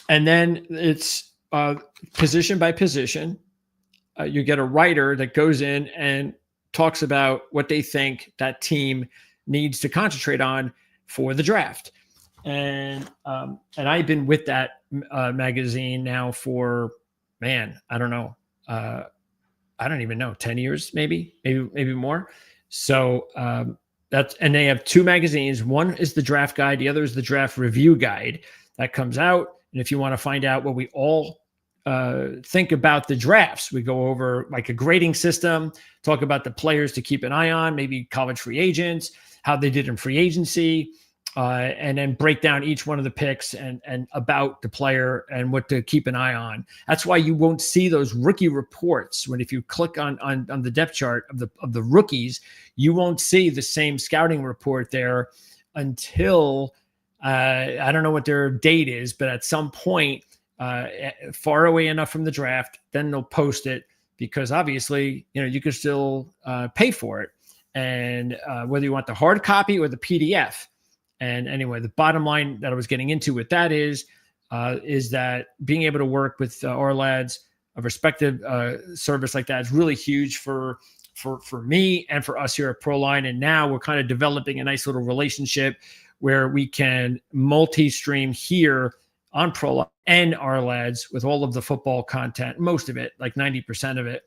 And then it's position by position. You get a writer that goes in and talks about what they think that team needs to concentrate on for the draft. And I've been with that magazine now for, I don't know. I don't even know, 10 years, maybe more. So and they have two magazines. One is the draft guide. The other is the draft review guide that comes out. And if you want to find out what we all think about the drafts, we go over like a grading system, talk about the players to keep an eye on, maybe college free agents, how they did in free agency, and then break down each one of the picks and about the player and what to keep an eye on. That's why you won't see those rookie reports if you click on the depth chart of the rookies, you won't see the same scouting report there until I don't know what their date is, but at some point far away enough from the draft, then they'll post it, because obviously you can still pay for it, and whether you want the hard copy or the PDF. And anyway, the bottom line that I was getting into with that is that being able to work with our lads, a respective service like that is really huge for me and for us here at Proline. And now we're kind of developing a nice little relationship where we can multi-stream here on Proline and our lads with all of the football content, most of it, like 90% of it.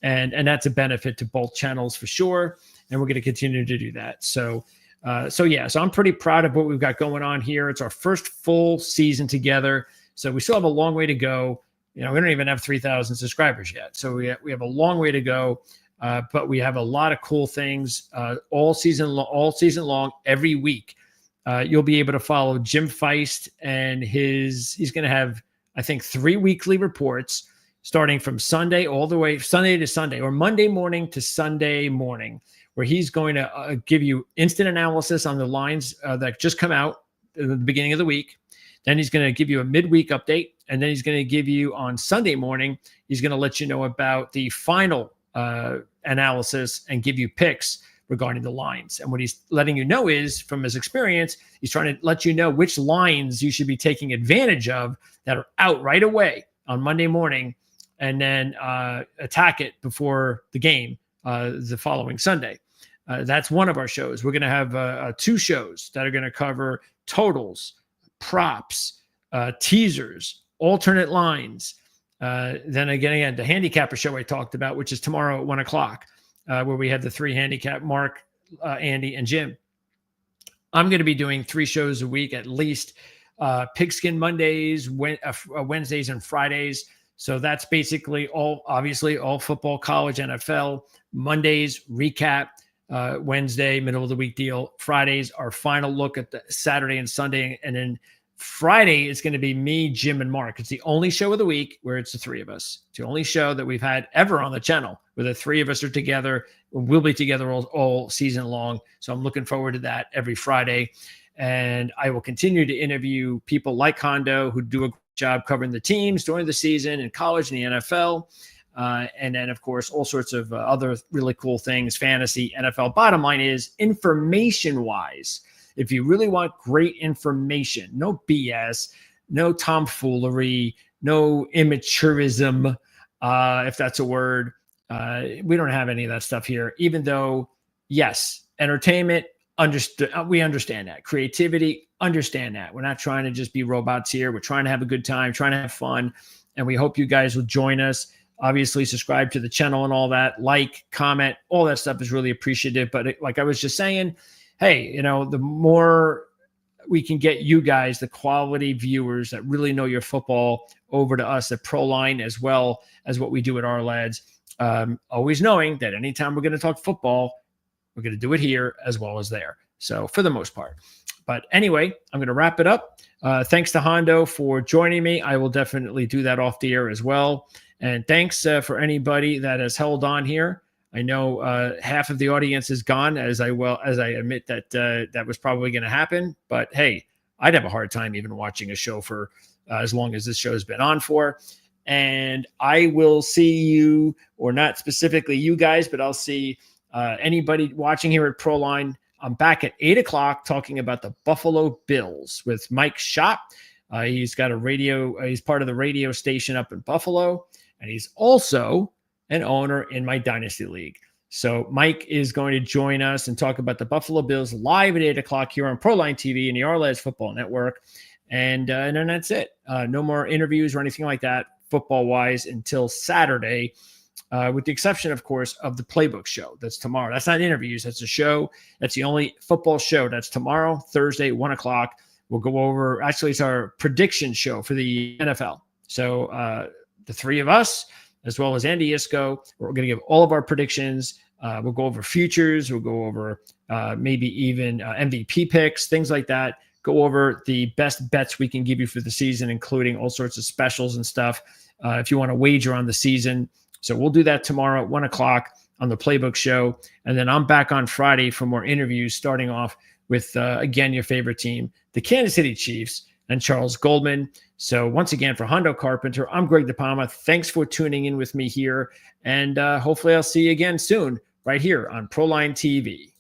And that's a benefit to both channels for sure. And we're going to continue to do that. So I'm pretty proud of what we've got going on here. It's our first full season together. So we still have a long way to go. We don't even have 3,000 subscribers yet. So we have a long way to go. But we have a lot of cool things all season long, every week. You'll be able to follow Jim Feist, and he's going to have, I think, 3 weekly reports starting from Sunday to Sunday, or Monday morning to Sunday morning, where he's going to give you instant analysis on the lines that just come out at the beginning of the week. Then he's going to give you a midweek update. And then he's going to give you on Sunday morning, he's going to let you know about the final analysis and give you picks regarding the lines. And what he's letting you know is, from his experience, he's trying to let you know which lines you should be taking advantage of that are out right away on Monday morning, and then attack it before the game the following Sunday. That's one of our shows. We're going to have 2 shows that are going to cover totals, props, teasers, alternate lines. Then again, the handicapper show I talked about, which is tomorrow at 1:00, where we have the 3 handicap, Mark, Andy, and Jim. I'm going to be doing 3 shows a week at least, Pigskin Mondays, Wednesdays, and Fridays. So that's basically obviously all football, college, NFL. Mondays, recap. Wednesday, middle of the week deal. Fridays, our final look at the Saturday and Sunday. And then Friday is going to be me, Jim, and Mark. It's the only show of the week where it's the 3 of us. It's the only show that we've had ever on the channel where the 3 of us are together. We'll be together all season long. So I'm looking forward to that every Friday. And I will continue to interview people like Hondo, who do a great job covering the teams during the season in college and the NFL. And then, of course, all sorts of other really cool things, fantasy, NFL. Bottom line is, information-wise, if you really want great information, no BS, no tomfoolery, no immaturism, if that's a word, we don't have any of that stuff here. Even though, yes, entertainment, we understand that. Creativity, understand that. We're not trying to just be robots here. We're trying to have a good time, trying to have fun, and we hope you guys will join us. Obviously, subscribe to the channel and all that. Like, comment, all that stuff is really appreciative. But like I was just saying, hey, the more we can get you guys, the quality viewers that really know your football, over to us at Proline, as well as what we do at our lads. Always knowing that anytime we're going to talk football, we're going to do it here as well as there. So for the most part. But anyway, I'm going to wrap it up. Thanks to Hondo for joining me. I will definitely do that off the air as well. And thanks for anybody that has held on here. I know half of the audience is gone, as I admit that that was probably going to happen. But hey, I'd have a hard time even watching a show for as long as this show has been on for. And I will see you, or not specifically you guys, but I'll see anybody watching here at Proline. I'm back at 8:00 talking about the Buffalo Bills with Mike Schott. He's got a radio. He's part of the radio station up in Buffalo, and he's also an owner in my Dynasty League. So Mike is going to join us and talk about the Buffalo Bills live at 8:00 here on Proline TV and the Arlads Football Network. And then that's it. No more interviews or anything like that, football-wise, until Saturday, with the exception, of course, of the Playbook show. That's tomorrow. That's not interviews. That's a show. That's the only football show. That's tomorrow, Thursday, 1:00. We'll go over, actually, it's our prediction show for the NFL. So the 3 of us, as well as Andy Isco, we're going to give all of our predictions. We'll go over futures. We'll go over maybe even MVP picks, things like that. Go over the best bets we can give you for the season, including all sorts of specials and stuff if you want to wager on the season. So we'll do that tomorrow at 1:00 on the Playbook show. And then I'm back on Friday for more interviews, starting off with, again, your favorite team, the Kansas City Chiefs, and Charles Goldman. So once again, for Hondo Carpenter, I'm Greg DePalma. Thanks for tuning in with me here. And hopefully I'll see you again soon right here on Proline TV.